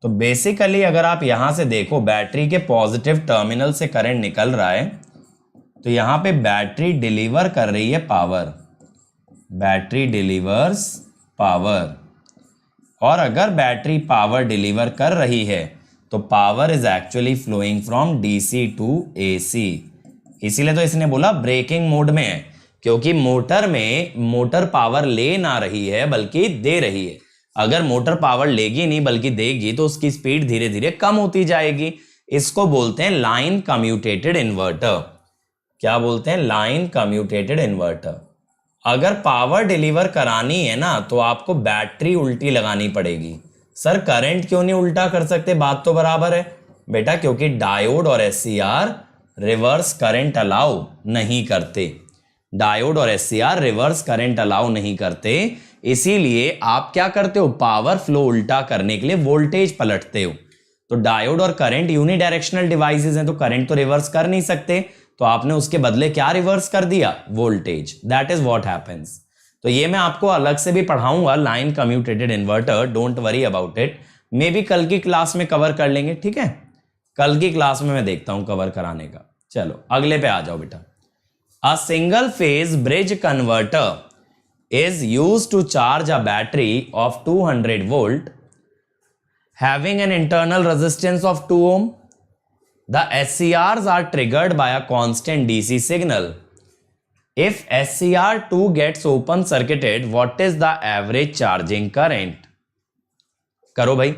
तो बेसिकली अगर आप यहां से देखो बैटरी के पॉजिटिव टर्मिनल से करंट निकल रहा है, तो यहां पे बैटरी डिलीवर कर रही है पावर, बैटरी डिलीवर्स पावर, और अगर बैटरी पावर डिलीवर कर रही है तो power is actually flowing from DC to AC, इसीलिए तो इसने बोला ब्रेकिंग मोड में है, क्योंकि मोटर में मोटर पावर ले ना रही है बल्कि दे रही है। अगर मोटर पावर लेगी नहीं बल्कि देगी तो उसकी स्पीड धीरे धीरे कम होती जाएगी। इसको बोलते हैं लाइन कम्यूटेटेड इन्वर्टर। क्या बोलते हैं? Line commutated inverter. अगर पावर डिलीवर करानी है ना तो आपको बैटरी उल्टी लगानी पड़ेगी। सर करंट क्यों नहीं उल्टा कर सकते? बात तो बराबर है बेटा, क्योंकि डायोड और एससीआर रिवर्स करंट अलाउ नहीं करते। डायोड और एससीआर रिवर्स करंट अलाउ नहीं करते, इसीलिए आप क्या करते हो? पावर फ्लो उल्टा करने के लिए वोल्टेज पलटते हो। तो डायोड और करंट यूनिडायरेक्शनल डिवाइसेस हैं, तो करंट तो रिवर्स कर नहीं सकते, तो आपने उसके बदले क्या रिवर्स कर दिया? Voltage. That is what happens. तो ये मैं आपको अलग से भी पढ़ाऊंगा, line commutated inverter, don't worry about it. Maybe कल की क्लास में कवर कर लेंगे, ठीक है? कल की क्लास में मैं देखता हूं कवर कराने का। चलो अगले पे आ जाओ बेटा। A single phase bridge converter is used to charge a battery of 200 volt having an internal resistance of 2 ohm. The SCRs are triggered by a constant DC signal. If SCR2 gets open circuited, what is the average charging current? करो भाई।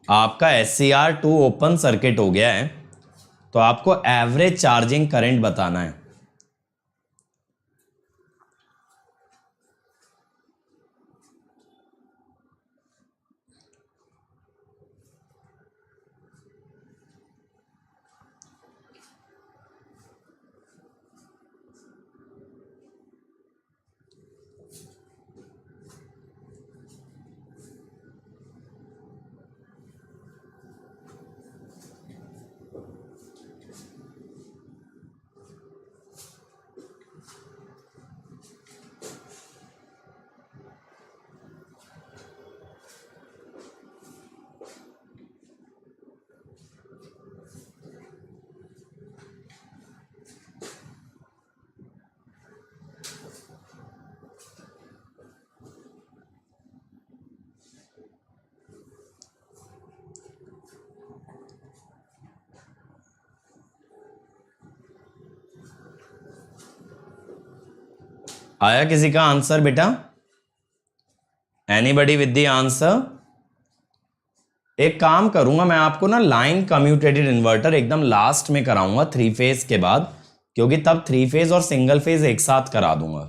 आपका SCR2 open circuit हो गया है, तो आपको average charging current बताना है। आया किसी का आंसर बेटा? Anybody with the answer? एक काम करूंगा मैं आपको ना, लाइन कम्यूटेटेड इन्वर्टर एकदम लास्ट में कराऊंगा 3 फेज के बाद, क्योंकि तब 3 फेज और सिंगल फेज एक साथ करा दूंगा।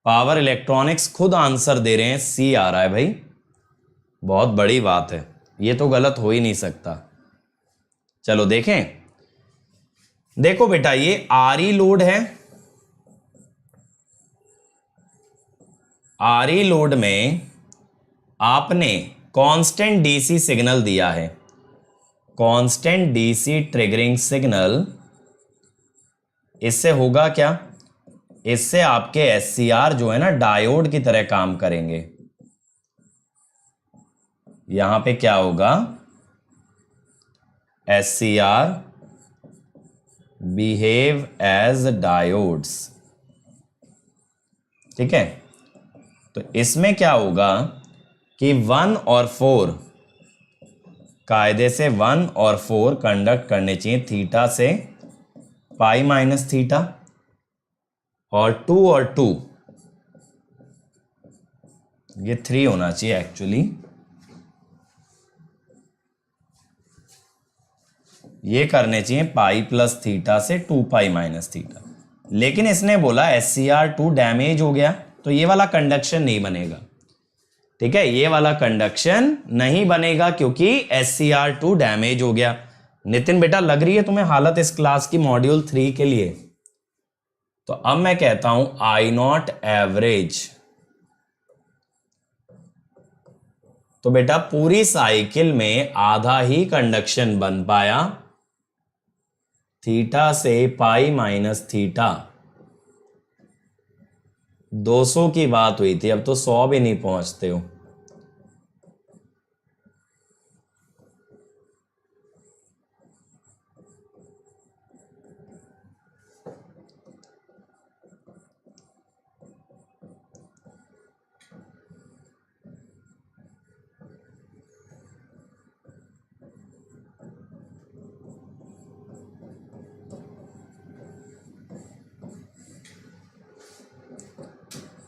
पावर इलेक्ट्रॉनिक्स खुद आंसर दे रहे हैं, सी आ रहा है भाई, बहुत बड़ी बात है, ये तो गलत हो ही नहीं सकता। चलो देखें, देखो बेटा ये आरई लोड है। आरई लोड में आपने कांस्टेंट डीसी सिग्नल दिया है, कांस्टेंट डीसी ट्रिगरिंग सिग्नल। इससे होगा क्या? इससे आपके एससीआर जो है ना डायोड की तरह काम करेंगे। यहां पे क्या होगा? एससीआर बिहेव एज डायोड्स, ठीक है? तो इसमें क्या होगा कि 1 और 4 कायदे से 1 और 4 कंडक्ट करने चाहिए थीटा से पाई माइनस थीटा, और 2 और 2 ये 3 होना चाहिए एक्चुअली, ये करने चाहिए पाई प्लस थीटा से 2 पाई माइनस थीटा। लेकिन इसने बोला SCR2 डैमेज हो गया, तो ये वाला कंडक्शन नहीं बनेगा, ठीक है? ये वाला कंडक्शन नहीं बनेगा क्योंकि SCR2 डैमेज हो गया। नितिन बेटा लग रही है तुम्हें हालत इस क्लास की मॉड्यूल 3 के लिए? तो अब मैं कहता हूं आई नॉट एवरेज। तो बेटा पूरी साइकिल में आधा ही कंडक्शन बन पाया, थीटा से पाई माइनस थीटा। 200 की बात हुई थी, अब तो 100 भी नहीं पहुंचते हो।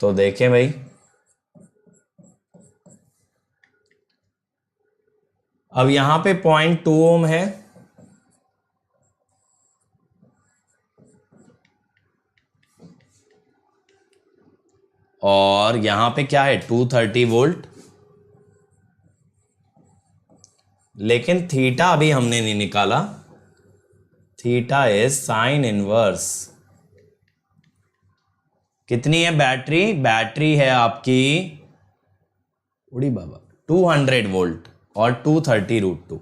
तो देखें भाई, अब यहां पे 0.2 ओम है और यहां पे क्या है 230 वोल्ट, लेकिन थीटा अभी हमने नहीं निकाला। थीटा इज साइन इनवर्स, कितनी है बैटरी? बैटरी है आपकी उड़ी बाबा 200 वोल्ट और 230√2।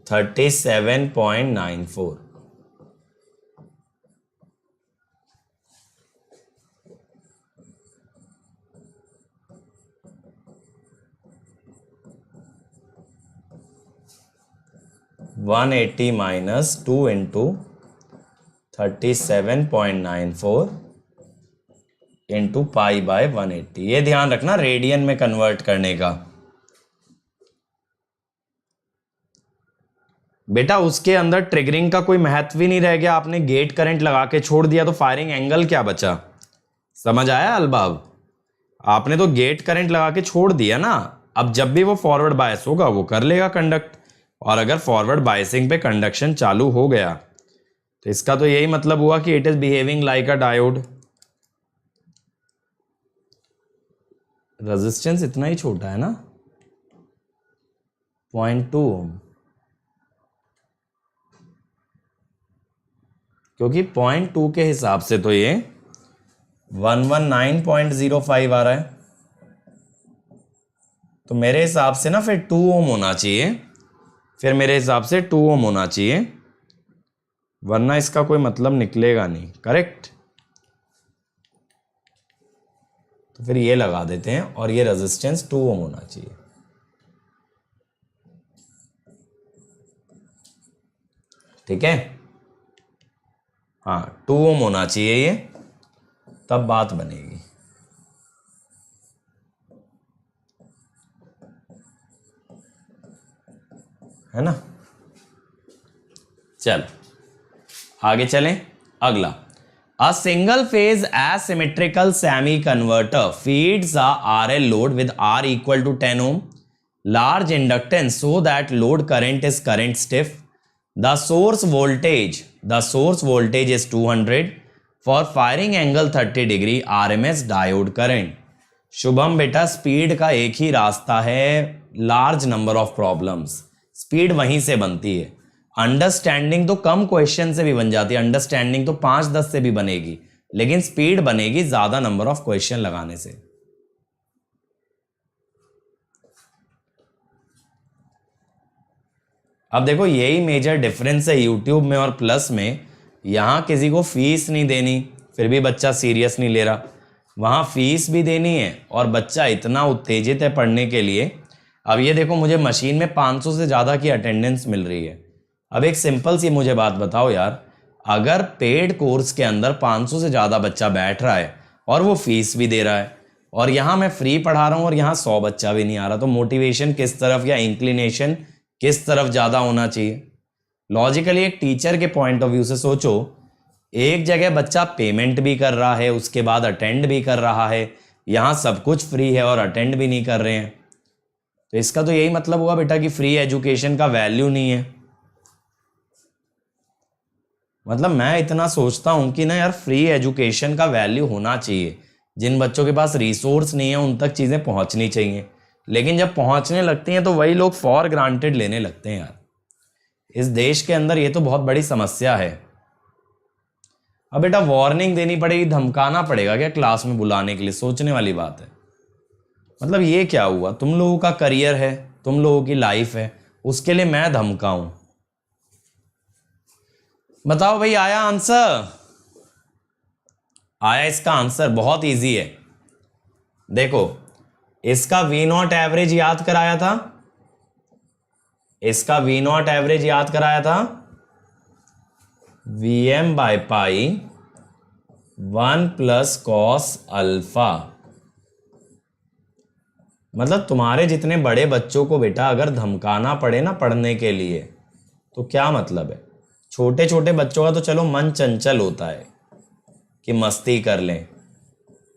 $37.94। $180 minus 2 into 37.94 into pi by 180। ये ध्यान रखना रेडियन में कन्वर्ट करने का। बेटा उसके अंदर ट्रिगरिंग का कोई महत्व ही नहीं रह गया, आपने गेट करंट लगा के छोड़ दिया तो फायरिंग एंगल क्या बचा? समझ आया अलबाब? आपने तो गेट करंट लगा के छोड़ दिया ना। अब जब भी वो फॉरवर्ड बायस होगा वो कर लेगा कंडक्ट, और अगर फॉरवर्ड बायसिंग पे कंडक्शन चालू हो गया तो इसका तो यही मतलब हुआ कि it is behaving like a diode. Resistance इतना ही छोटा है ना, 0.2 ओम, क्योंकि 0.2 के हिसाब से तो ये 119.05 आ रहा है, तो मेरे हिसाब से ना फिर 2 ओम होना चाहिए, फिर मेरे हिसाब से 2 ओम होना चाहिए, वरना इसका कोई मतलब निकलेगा नहीं। करेक्ट? तो फिर ये लगा देते हैं और ये रेजिस्टेंस 2 ओम होना चाहिए। ठीक है, हाँ 2 ओम होना चाहिए ये, तब बात बनेगी। है ना? चल आगे चलें। अगला, a single phase asymmetrical semi converter feeds a RL load with R equal to 10 ohm large inductance so that load current is current stiff. The source voltage is 200 for firing angle 30 degree RMS diode current. Shubham बेटा speed का एक ही रास्ता है, large number of problems, speed वहीं से बनती है। Understanding तो कम क्वेश्चन से भी बन जाती है, अंडरस्टैंडिंग तो 5-10 से भी बनेगी, लेकिन स्पीड बनेगी ज्यादा नंबर ऑफ क्वेश्चन लगाने से। अब देखो यही मेजर डिफरेंस है यूट्यूब में और प्लस में। यहां किसी को फीस नहीं देनी फिर भी बच्चा सीरियस नहीं ले रहा, वहां फीस भी देनी है और बच्चा इतना उत्तेजित है पढ़ने के लिए। अब ये देखो मुझे मशीन में 500 से ज़्यादा की अटेंडेंस मिल रही है। अब एक सिंपल सी मुझे बात बताओ यार, अगर पेड कोर्स के अंदर 500 से ज़्यादा बच्चा बैठ रहा है और वो फीस भी दे रहा है, और यहाँ मैं फ्री पढ़ा रहा हूँ और यहाँ 100 बच्चा भी नहीं आ रहा, तो मोटिवेशन किस तरफ या इंक्लिनेशन किस तरफ ज़्यादा होना चाहिए? लॉजिकली एक टीचर के पॉइंट ऑफ व्यू से सोचो, एक जगह बच्चा पेमेंट भी कर रहा है उसके बाद अटेंड भी कर रहा है, यहाँ सब कुछ फ्री है और अटेंड भी नहीं कर रहे हैं, तो इसका तो यही मतलब हुआ बेटा कि फ्री एजुकेशन का वैल्यू नहीं है। मतलब मैं इतना सोचता हूं कि ना यार फ्री एजुकेशन का वैल्यू होना चाहिए, जिन बच्चों के पास रिसोर्स नहीं है उन तक चीज़ें पहुंचनी चाहिए, लेकिन जब पहुंचने लगती हैं तो वही लोग फॉर ग्रांटेड लेने लगते हैं यार। इस देश के अंदर ये तो बहुत बड़ी समस्या है। अब बेटा वार्निंग देनी पड़ेगी, धमकाना पड़ेगा क्या क्लास में बुलाने के लिए? सोचने वाली बात है। मतलब ये क्या हुआ, तुम लोगों का करियर है, तुम लोगों की लाइफ है, उसके लिए मैं धमकाऊं? बताओ भाई, आया आंसर? आया इसका आंसर? बहुत इजी है। देखो इसका V0 एवरेज याद कराया था, इसका V0 एवरेज याद कराया था, Vm by pi 1 plus cos alpha. मतलब तुम्हारे जितने बड़े बच्चों को बेटा अगर धमकाना पड़े ना पढ़ने के लिए, तो क्या मतलब है। छोटे छोटे बच्चों का तो चलो मन चंचल होता है कि मस्ती कर लें,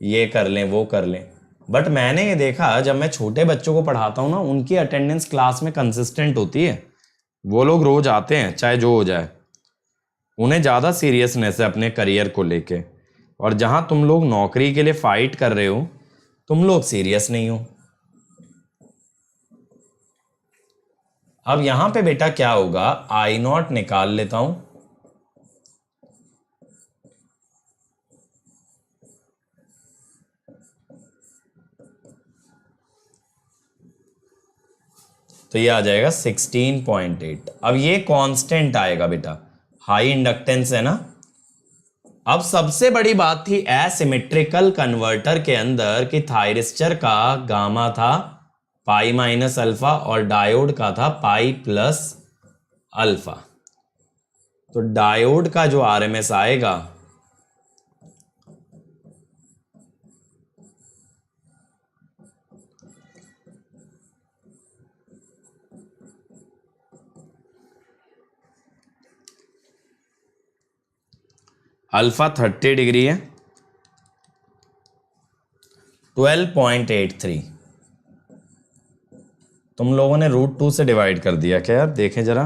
ये कर लें, वो कर लें, बट मैंने ये देखा जब मैं छोटे बच्चों को पढ़ाता हूँ ना, उनकी अटेंडेंस क्लास में कंसिस्टेंट होती है। वो लोग रोज आते हैं चाहे जो हो जाए, उन्हें ज़्यादा सीरियसनेस है अपने करियर को लेके। और जहां तुम लोग नौकरी के लिए फाइट कर रहे हो, तुम लोग सीरियस नहीं हो। अब यहां पे बेटा क्या होगा, आई नॉट निकाल लेता हूं। तो ये आ जाएगा 16.8। अब ये कांस्टेंट आएगा बेटा, हाई इंडक्टेंस है ना। अब सबसे बड़ी बात थी एसिमेट्रिकल कन्वर्टर के अंदर कि थायरिस्टर का गामा था पाई माइनस अल्फा और डायोड का था पाई प्लस अल्फा। तो डायोड का जो आरएमएस आएगा अल्फा 30 डिग्री है, 12.83। तुम लोगों ने √2 से डिवाइड कर दिया क्या यार, देखें जरा।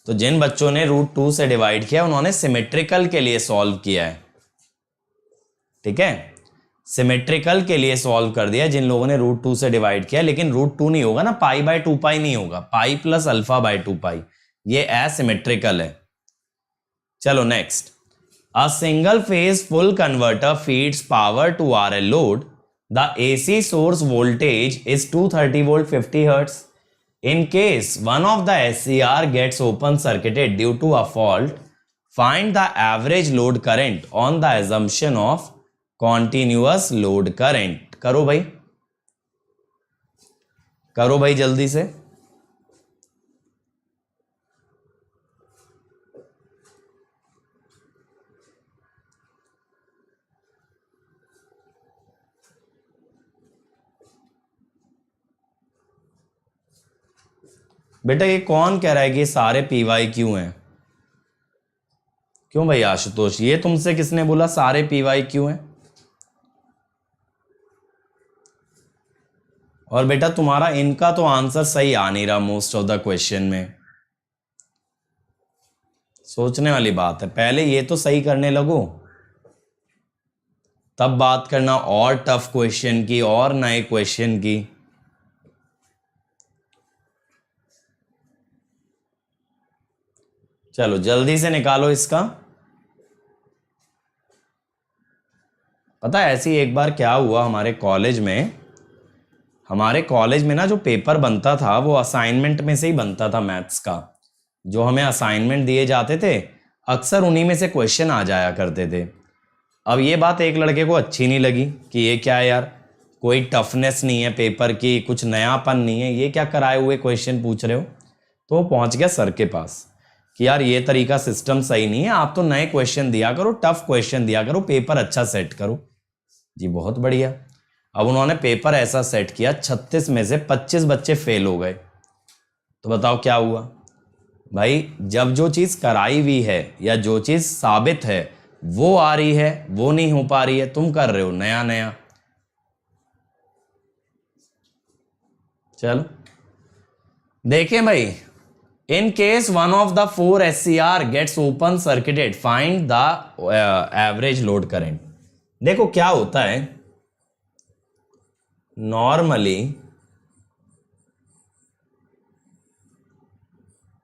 तो जिन बच्चों ने √2 से डिवाइड किया उन्होंने सिमेट्रिकल के लिए सॉल्व किया है, ठीक है। सिमेट्रिकल के लिए सॉल्व कर दिया जिन लोगों ने √2 से डिवाइड किया, लेकिन √2 नहीं होगा ना, पाई बाय 2 पाई नहीं होगा, pi plus alpha by 2 pi, ये एसिमेट्रिकल है। चलो next, a single phase full converter feeds power to RL load, the AC source voltage is 230 volt 50 hertz. In case one of the SCR gets open circuited due to a fault, find the average load current on the assumption of continuous load current. करो भाई, करो भाई जल्दी से। बेटा ये कौन कह रहा है कि ये सारे PYQ हैं? क्यों भाई आशुतोष, ये तुमसे किसने बोला सारे PYQ हैं? और बेटा तुम्हारा इनका तो आंसर सही आ नहीं रहा मोस्ट ऑफ द क्वेश्चन में। सोचने वाली बात है, पहले ये तो सही करने लगो, तब बात करना और टफ क्वेश्चन की और नए क्वेश्चन की। चलो जल्दी से निकालो इसका। पता है ऐसी एक बार क्या हुआ हमारे कॉलेज में ना जो पेपर बनता था वो असाइनमेंट में से ही बनता था, मैथ्स का जो हमें असाइनमेंट दिए जाते थे अक्सर उन्हीं में से क्वेश्चन आ जाया करते थे। अब ये बात एक लड़के को अच्छी नहीं लगी कि ये क्या है यार, कोई टफनेस नहीं है पेपर की, कुछ नयापन नहीं है, ये क्या कराए हुए क्वेश्चन पूछ रहे हो। तो वो पहुंच गया सर के पास कि यार ये तरीका सिस्टम सही नहीं है, आप तो नए क्वेश्चन दिया करो, टफ क्वेश्चन दिया करो, पेपर अच्छा सेट करो। जी बहुत बढ़िया। अब उन्होंने पेपर ऐसा सेट किया 36 में से 25 बच्चे फेल हो गए। तो बताओ क्या हुआ भाई, जब जो चीज कराई हुई है या जो चीज साबित है वो आ रही है, वो नहीं हो पा रही है, तुम कर रहे हो नया नया। चलो देखें भाई, in case one of the 4 SCR gates open circuited find the average load current. देखो क्या होता है, नॉर्मली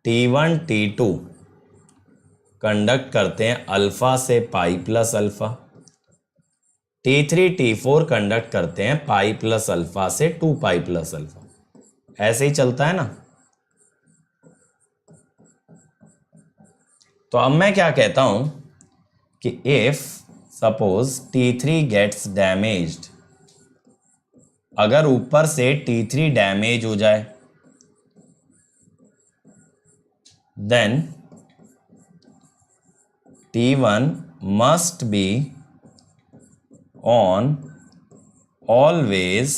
T1 T2 कंडक्ट करते हैं अल्फा से पाई plus alpha, T3 T4 conduct करते हैं पाई प्लस अल्फा से 2 पाई प्लस अल्फा। ऐसे ही चलता है ना। तो अब मैं क्या कहता हूं कि if suppose T3 gets damaged, अगर ऊपर से T3 डैमेज हो जाए then T1 must be on always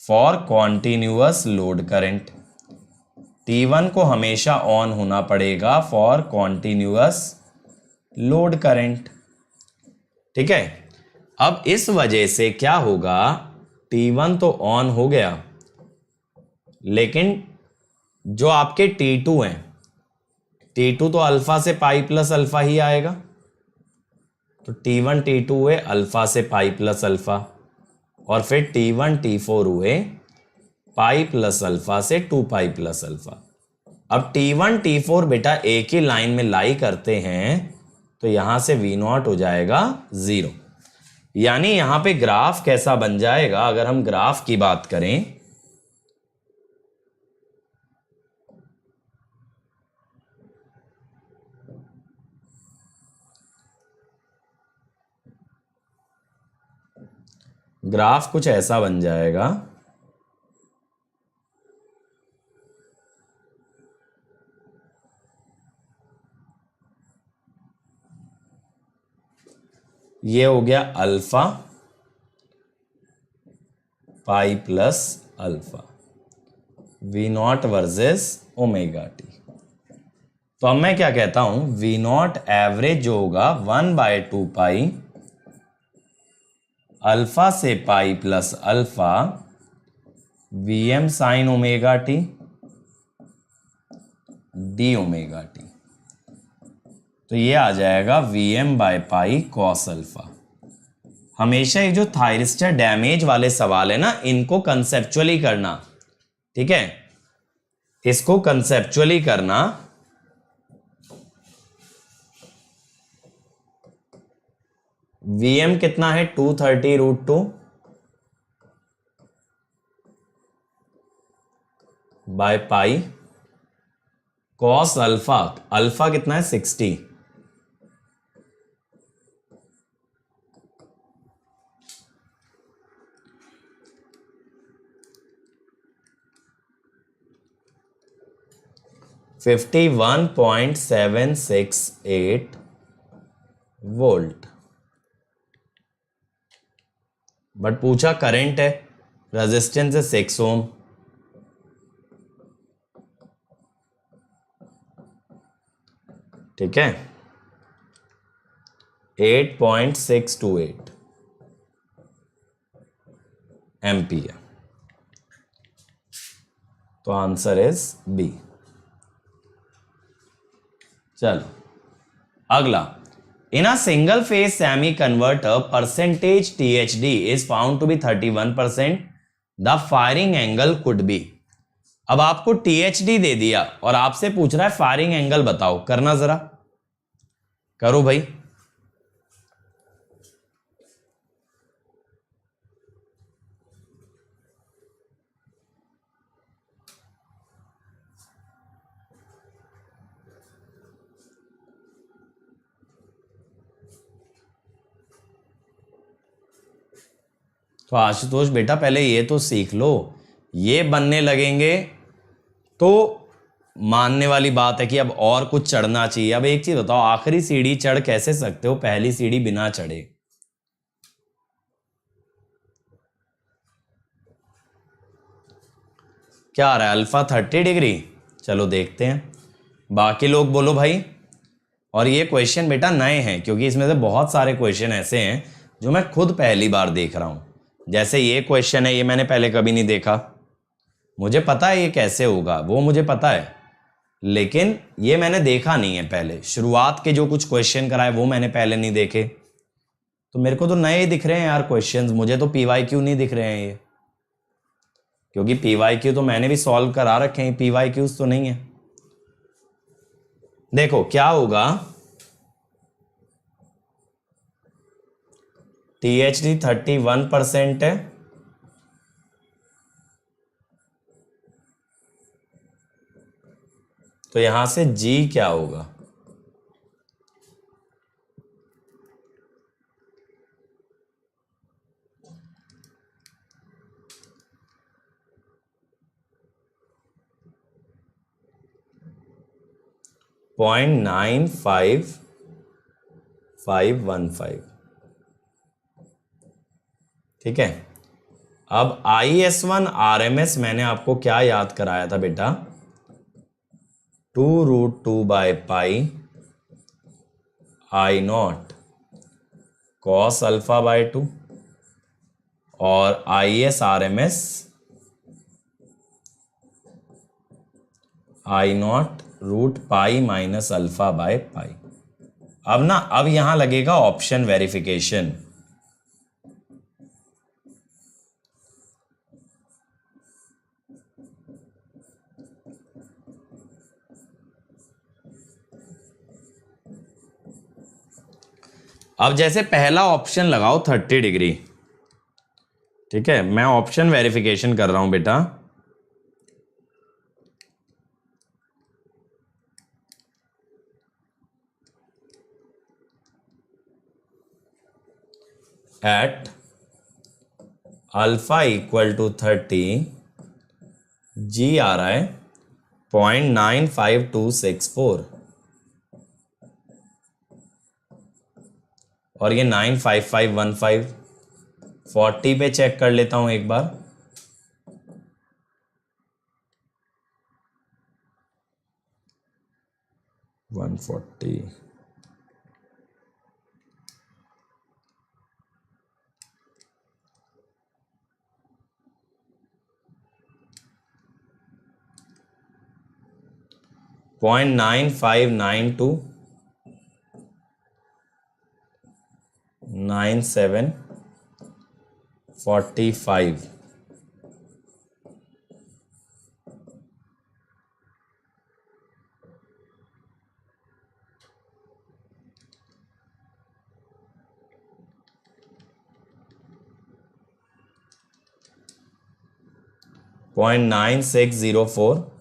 for continuous load current। T1 को हमेशा ऑन होना पड़ेगा फॉर कॉन्टिन्यूअस लोड करंट। ठीक है, अब इस वजह से क्या होगा, T1 तो ऑन हो गया, लेकिन जो आपके T2 हैं, T2 तो अल्फा से पाई प्लस अल्फा ही आएगा, तो T1 T2 हुए अल्फा से पाई प्लस अल्फा, और फिर T1 T4 हुए पाई प्लस अल्फा से 2 पाई प्लस अल्फा। अब T1 T4 बेटा एक ही लाइन में लाई करते हैं, तो यहां से V0 हो जाएगा 0। यानी यहां पे ग्राफ कैसा बन जाएगा, अगर हम ग्राफ की बात करें, ग्राफ कुछ ऐसा बन जाएगा। ये हो गया अल्फा पाई plus alpha, V0 versus omega T. तो अब मैं क्या कहता हूं, V0 एवरेज जो होगा 1/2 पाई अल्फा से पाई plus alpha Vm sine omega t d omega T. तो ये आ जाएगा Vm/पाई कॉस अल्फा। हमेशा ये जो थायरिस्टर डैमेज वाले सवाल है ना, इनको कंसेप्चुअली करना, ठीक है, इसको कंसेप्चुअली करना। Vm कितना है, 230√2 by pi cos alpha, alpha कितना है 60, $51.768 वोल्ट। बट पूछा करंट है, रेजिस्टेंस है 6 ओम। ठीक है, 8.628 एम्पियर। तो आंसर इज बी। चलो अगला, in a single phase semi converter percentage THD is found to be 31%, the firing angle could be। अब आपको THD दे दिया और आपसे पूछ रहा है फायरिंग एंगल बताओ, करना जरा, करो भाई। तो आशुतोष बेटा पहले ये तो सीख लो, ये बनने लगेंगे तो मानने वाली बात है कि अब और कुछ चढ़ना चाहिए। अब एक चीज बताओ, आखिरी सीढ़ी चढ़ कैसे सकते हो, पहली सीढ़ी बिना चढ़े? क्या आ रहा है, अल्फा 30 डिग्री। चलो देखते हैं, बाकी लोग बोलो भाई। और ये क्वेश्चन बेटा नए हैं, क्योंकि इसमें से बहुत सारे क्वेश्चन ऐसे हैं जो मैं खुद पहली बार देख रहा हूं। जैसे ये क्वेश्चन है, ये मैंने पहले कभी नहीं देखा, मुझे पता है ये कैसे होगा, वो मुझे पता है, लेकिन ये मैंने देखा नहीं है पहले। शुरुआत के जो कुछ क्वेश्चन कराए वो मैंने पहले नहीं देखे, तो मेरे को तो नए दिख रहे हैं यार क्वेश्चंस। मुझे तो PYQ नहीं दिख रहे हैं ये, क्योंकि PYQ तो मैंने भी सॉल्व करा रखे हैं, PYQs तो नहीं है। देखो क्या होगा, THD 31% है, तो यहां से G क्या होगा, 0.95515। ठीक है। अब IS1 RMS मैंने आपको क्या याद कराया था बेटा, 2√2/पाई I0 cos α/2, और IS RMS I0 √पाई माइनस α/पाई। अब यहां लगेगा ऑप्शन वेरिफिकेशन। अब जैसे पहला ऑप्शन लगाओ 30 डिग्री, ठीक है, मैं ऑप्शन वेरिफिकेशन कर रहा हूं बेटा। एट अल्फा इक्वल टू 30, जी आ रहा है 0.95264, और ये 95515। 40 पे चेक कर लेता हूं एक बार। वन 40 0.9592 9745। .9604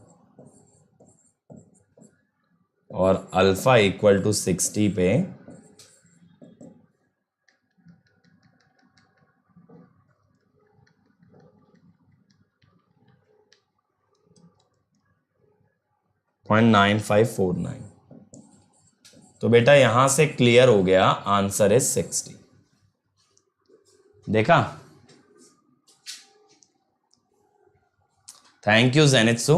और अल्फा इक्वल टू 60 पे 0.9549। तो बेटा यहां से क्लियर हो गया, आंसर इज 60। देखा। Thank you Zenitsu.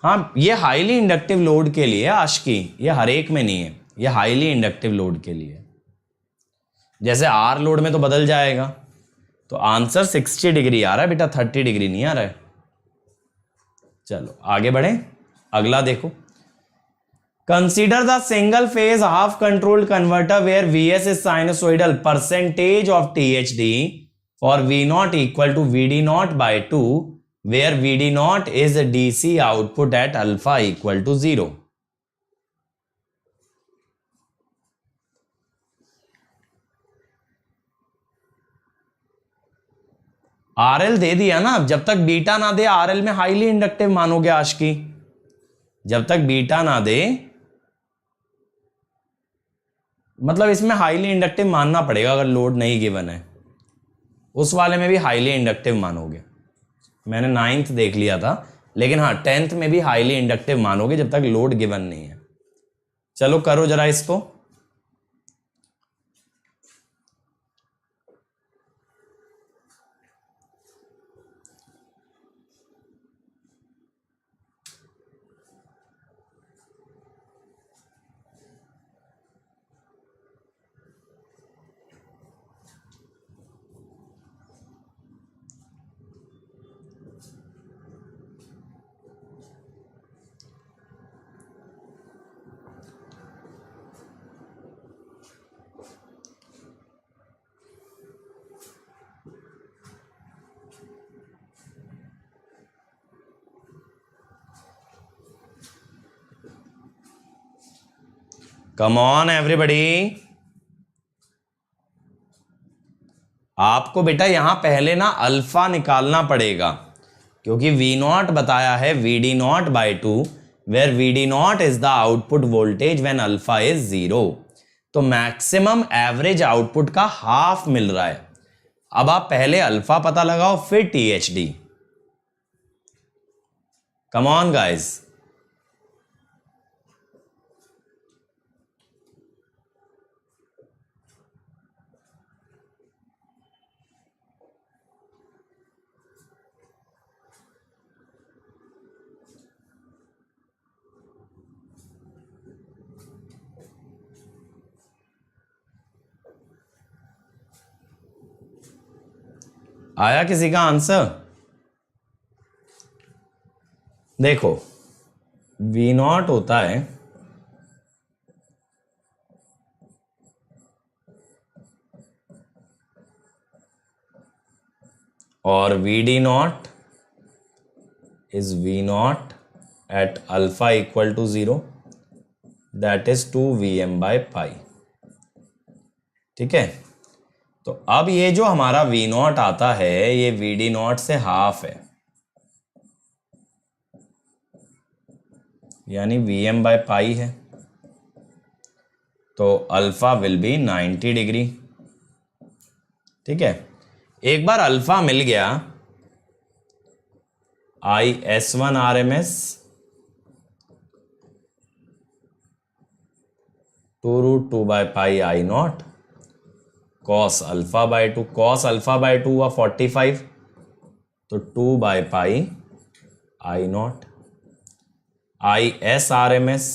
हाँ, ये हाईली इंडक्टिव लोड के लिए आशकी, ये हर एक में नहीं है, ये हाईली इंडक्टिव लोड के लिए। जैसे आर लोड में तो बदल जाएगा। तो आंसर 60 डिग्री आ रहा है बेटा, 30 डिग्री नहीं आ रहा है। चलो आगे बढ़े, अगला देखो। Consider the single phase half controlled converter where VS is sinusoidal, percentage of THD for V0 equal to VD0/2 where VD0 is DC output at alpha equal to 0। RL दे दिया ना, जब तक बीटा ना दे RL में highly inductive मानोगे आशकी, जब तक beta ना दे, मतलब इसमें हाईली इंडक्टिव मानना पड़ेगा। अगर लोड नहीं गिवन है उस वाले में भी हाईली इंडक्टिव मानोगे। मैंने 9th देख लिया था, लेकिन हाँ 10th में भी हाईली इंडक्टिव मानोगे जब तक लोड गिवन नहीं है। चलो करो जरा इसको। Come on everybody. आपको बेटा यहां पहले ना अल्फा निकालना पड़ेगा, क्योंकि V0 बताया है VD0/2 where VD0 is the output voltage when alpha is 0। तो मैक्सिमम एवरेज आउटपुट का हाफ मिल रहा है। अब आप पहले अल्फा पता लगाओ, फिर THD। Come on guys. आया किसी का आंसर? देखो V नॉट होता है और VD not is V not at alpha equal to 0, that is 2Vm by pi। ठीक है, तो अब ये जो हमारा V नॉट आता है ये VD नॉट से हाफ है, यानी Vm बाय पाई है, तो अल्फा विल बी 90 डिग्री। ठीक है, एक बार अल्फा मिल गया, IS1 RMS 2√2 by pi I not cos alpha by 2, cos alpha by 2 हुआ 45, तो 2 by pi I not. IS RMS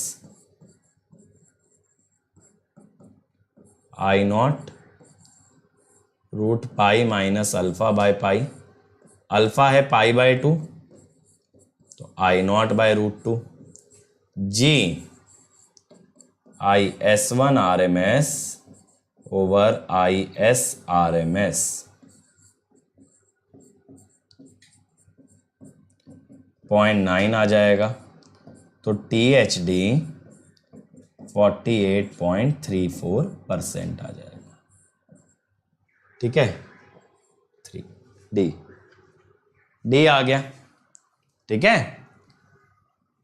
I not root pi minus alpha by pi, alpha है pi by 2, तो I not by root 2। जी IS1 RMS over IS RMS, 0.9 आ जाएगा, तो THD 48.34% आ जाएगा। ठीक है, 3D आ गया। ठीक है,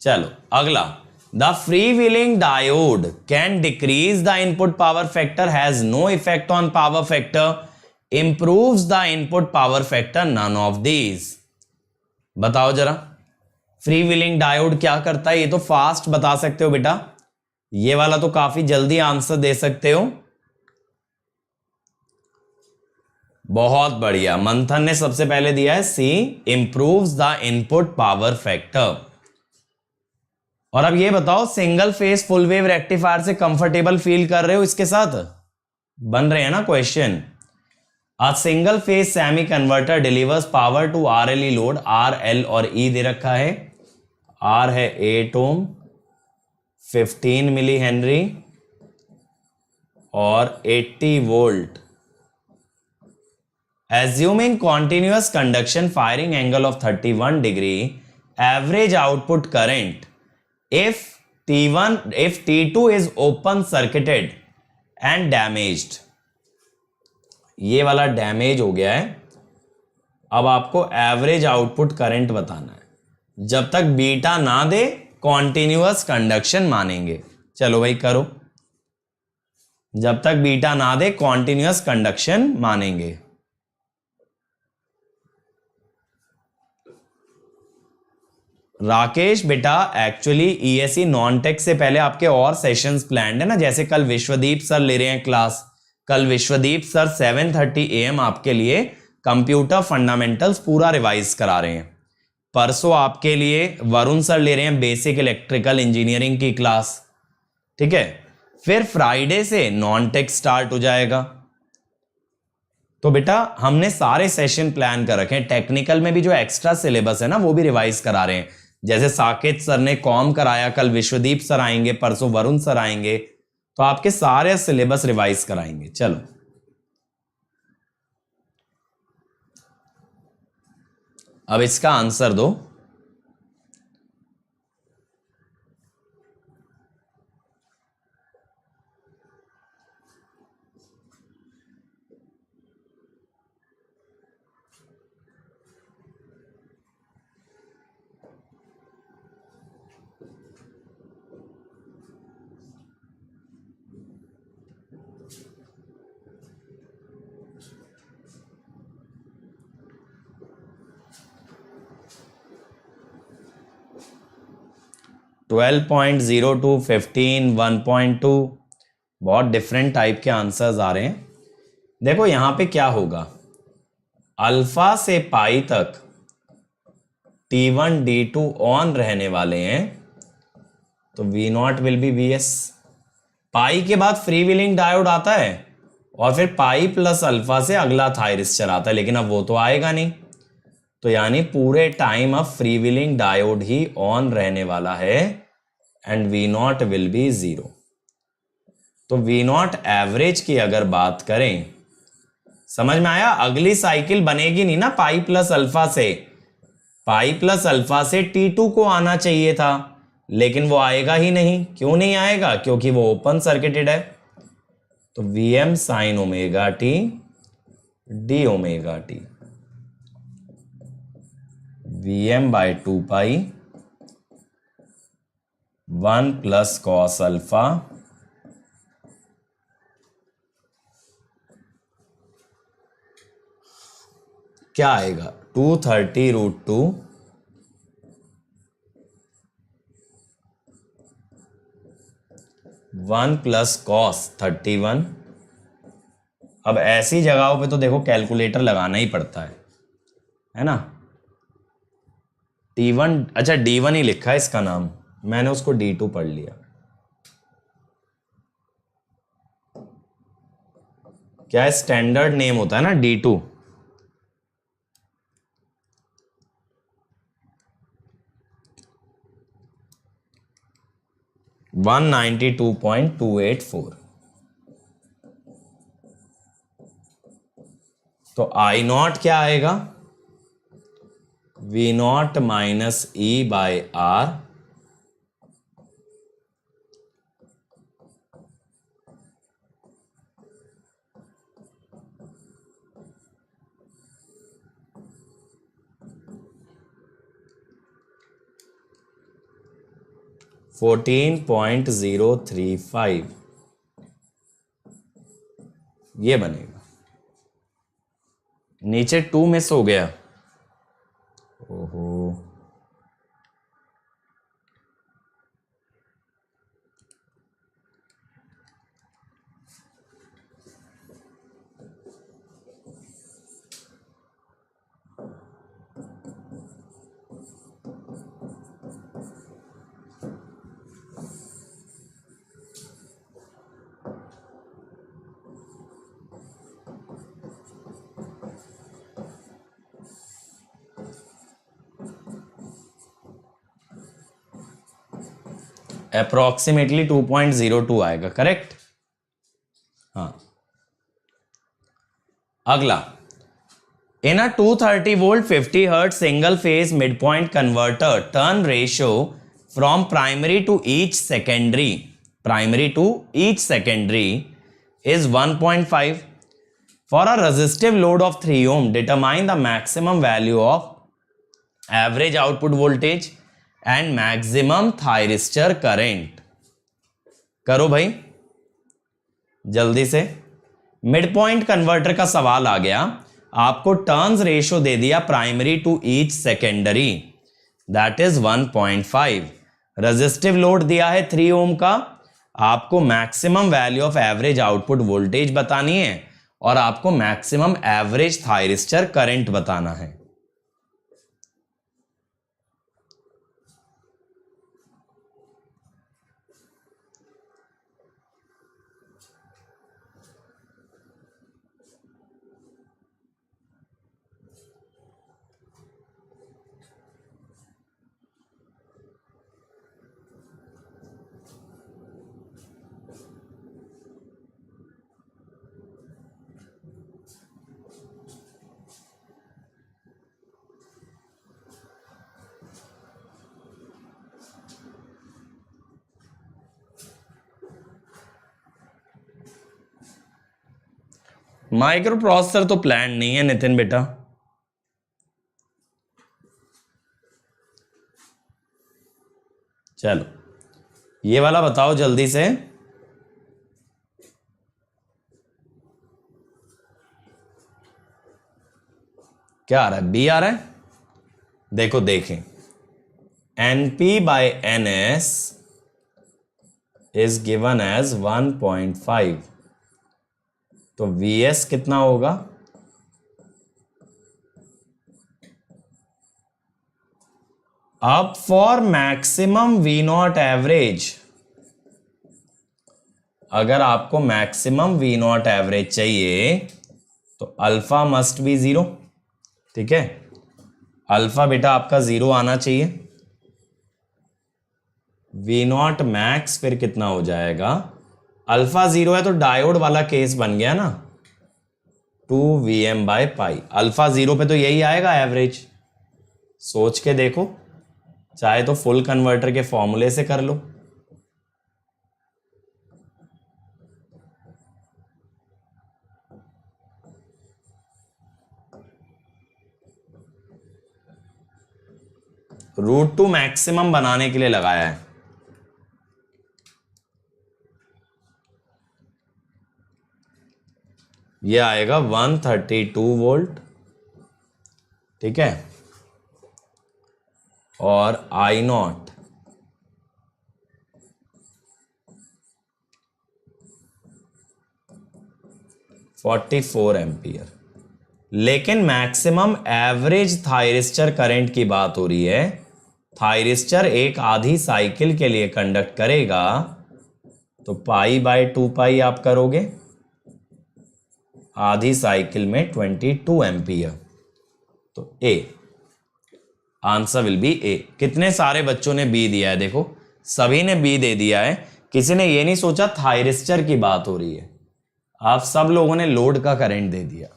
चलो अगला, the free wheeling diode can decrease the input power factor, has no effect on power factor, improves the input power factor, none of these. बताओ जरा, फ्री व्हीलिंग डायोड क्या करता है? ये तो फास्ट बता सकते हो बेटा, ये वाला तो काफी जल्दी आंसर दे सकते हो। बहुत बढ़िया, मंथन ने सबसे पहले दिया है C, improves the input power factor. और अब ये बताओ, single phase full wave rectifier से कंफर्टेबल फील कर रहे हो इसके साथ? बन रहे हैं ना question. A single phase semi converter delivers power to RLE load, RL और E दे रखा है, R है 8 ओम, 15 मिली हेनरी और 80 volt. Assuming continuous conduction firing angle of 31 degree, average output current if T2 is open circuited and damaged, ये वाला damage हो गया है। अब आपको एवरेज आउटपुट करंट बताना है, जब तक बीटा ना दे कॉन्टिन्यूअस कंडक्शन मानेंगे। चलो भाई करो, जब तक बीटा ना दे कॉन्टिन्यूअस कंडक्शन मानेंगे। राकेश बेटा, एक्चुअली ESE नॉन टेक से पहले आपके और सेशंस प्लान्ड है ना, जैसे कल विश्वदीप सर ले रहे हैं क्लास, कल विश्वदीप सर 7:30 AM आपके लिए कंप्यूटर फंडामेंटल्स पूरा रिवाइज करा रहे हैं। परसों आपके लिए वरुण सर ले रहे हैं बेसिक इलेक्ट्रिकल इंजीनियरिंग की क्लास। ठीक है, फिर फ्राइडे से नॉन टेक स्टार्ट हो जाएगा। तो बेटा हमने सारे सेशन प्लान कर रखे हैं, टेक्निकल में भी जो एक्स्ट्रा सिलेबस है ना वो भी रिवाइज करा रहे हैं। जैसे साकेत सर ने कॉम कराया, कल विश्वदीप सर आएंगे, परसों वरुण सर आएंगे, तो आपके सारे सिलेबस रिवाइज कराएंगे। चलो अब इसका आंसर दो। 12.02, 15, 1.2, बहुत डिफरेंट टाइप के आंसर्स आ रहे हैं। देखो यहां पे क्या होगा, अल्फा से पाई तक T1 D2 ऑन रहने वाले हैं, तो V not will be Vs। पाई के बाद फ्री व्हीलिंग डायोड आता है और फिर पाई प्लस अल्फा से अगला थायरिस्टर आता है, लेकिन अब वो तो आएगा नहीं, तो यानी पूरे टाइम अब free wheeling diode he on रहने वाला है and V not will be 0। तो V नॉट एवरेज की अगर बात करें, समझ में आया, अगली साइकिल बनेगी नहीं ना पाई प्लस अल्फा से, पाई प्लस अल्फा से T2 को आना चाहिए था, लेकिन वो आएगा ही नहीं। क्यों नहीं आएगा? क्योंकि वो ओपन सर्किटेड है। तो Vm sine omega t d omega t, Vm by 2 pi 1 plus cos alpha क्या आएगा, 230√2 1 प्लस कॉस 31। अब ऐसी जगहों पे तो देखो कैलकुलेटर लगाना ही पड़ता है ना। T1, अच्छा D1 ही लिखा है इसका नाम, मैंने उसको D2 पढ़ लिया। क्या स्टैंडर्ड नेम होता है ना D2। वन 92.284। तो I नॉट क्या आएगा, V not minus E by R, (14.035) ये बनेगा। नीचे 2 मिस हो गया, ओहो। अप्रोक्सीमेटली 2.02 आएगा, करेक्ट। हाँ, अगला, in a 230 volt 50 hertz single phase mid point converter turn ratio from primary to each secondary is 1.5. For a resistive load of 3 ohm, determine the maximum value of average output voltage and maximum thyristor current। करो भाई जल्दी से। Mid point converter का सवाल आ गया, आपको turns ratio दे दिया primary to each secondary, that is 1.5। Resistive load दिया है 3 ओम का, आपको maximum value of average output voltage बतानी है और आपको मैक्सिमम एवरेज थायरिस्टर करंट बताना है। माइक्रो प्रोसेसर तो प्लान नहीं है नितिन बेटा। चलो ये वाला बताओ जल्दी से, क्या आ रहा है? बी आ रहा है। देखो देखें, NP by NS is given as 1.5, तो VS कितना होगा? अब for maximum V not average, अगर आपको मैक्सिमम V नॉट एवरेज चाहिए तो अल्फा मस्ट बी 0, ठीक है। अल्फा बेटा आपका 0 आना चाहिए। V नॉट मैक्स फिर कितना हो जाएगा? अल्फा 0 है तो डायोड वाला केस बन गया ना, 2Vm/π। अल्फा 0 पे तो यही आएगा एवरेज। सोच के देखो, चाहे तो फुल कन्वर्टर के फॉर्मूले से कर लो। √2 मैक्सिमम बनाने के लिए लगाया है। ये आएगा 132 वोल्ट, ठीक है। और I नॉट 44 एम्पियर। लेकिन मैक्सिमम एवरेज थायरिस्टर करंट की बात हो रही है। थायरिस्टर एक आधी साइकिल के लिए कंडक्ट करेगा तो π/2π आप करोगे, आधी साइकिल में 22 एम्पियर, तो ए आंसर विल बी ए। कितने सारे बच्चों ने बी दिया है, देखो सभी ने बी दे दिया है। किसी ने ये नहीं सोचा थायरिस्टर की बात हो रही है, आप सब लोगों ने लोड का करंट दे दिया।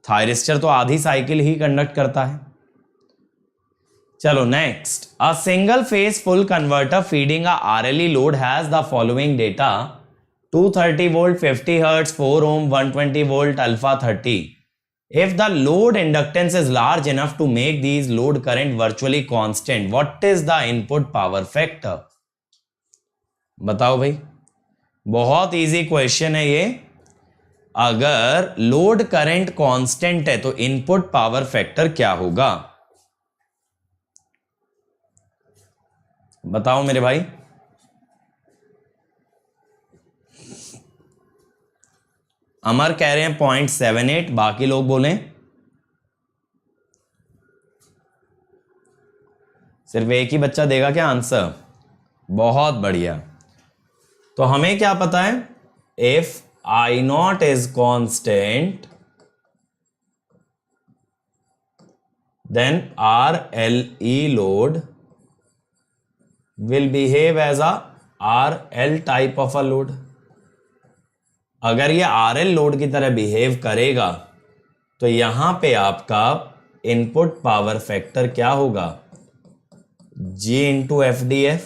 थायरिस्टर तो आधी साइकिल ही कंडक्ट करता है। चलो next, a single phase full converter feeding a RLE load has the following data: 230 volt, 50 hertz, 4 ohm, 120 volt, alpha 30। If the load inductance is large enough to make these load current virtually constant, what is the input power factor? बताओ भाई, बहुत easy question है ये। अगर load current constant है तो input power factor क्या होगा? बताओ मेरे भाई। अमर कह रहे हैं 0.78, बाकी लोग बोलें सिर्फ एक ही बच्चा देगा क्या आंसर? बहुत बढ़िया। तो हमें क्या पता है? If I not is constant then RLE load will behave as a RL type of a load. अगर ये RL लोड की तरह बिहेव करेगा तो यहां पे आपका इनपुट पावर फैक्टर क्या होगा? G into FDF।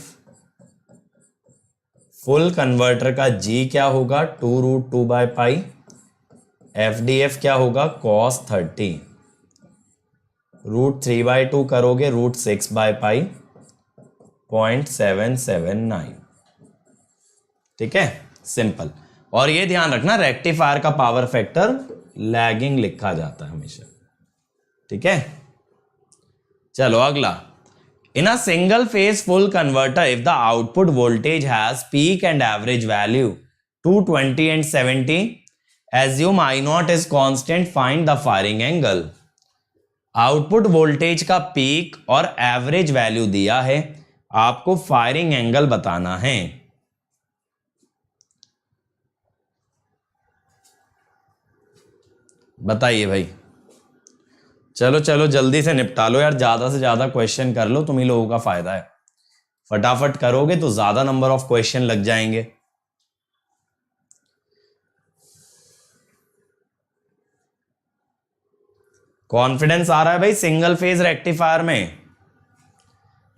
Full converter का G क्या होगा? 2√2/π। FDF क्या होगा? cos 30। √3/2 करोगे √6/π, 0.779। ठीक है, सिंपल। और ये ध्यान रखना, रेक्टिफायर का पावर फैक्टर लैगिंग लिखा जाता है हमेशा। ठीक है, चलो अगला। In a single phase full converter if the output voltage has peak and average value 220 and 70, assume I not is constant, find the firing angle. Output voltage का पीक और एवरेज वैल्यू दिया है, आपको फायरिंग एंगल बताना है। बताइए भाई। चलो चलो जल्दी से निपटा लो यार, ज्यादा से ज्यादा क्वेश्चन कर लो, तुम ही लोगों का फायदा है। फटाफट करोगे तो ज्यादा नंबर ऑफ क्वेश्चन लग जाएंगे। कॉन्फिडेंस आ रहा है भाई सिंगल फेज रेक्टिफायर में?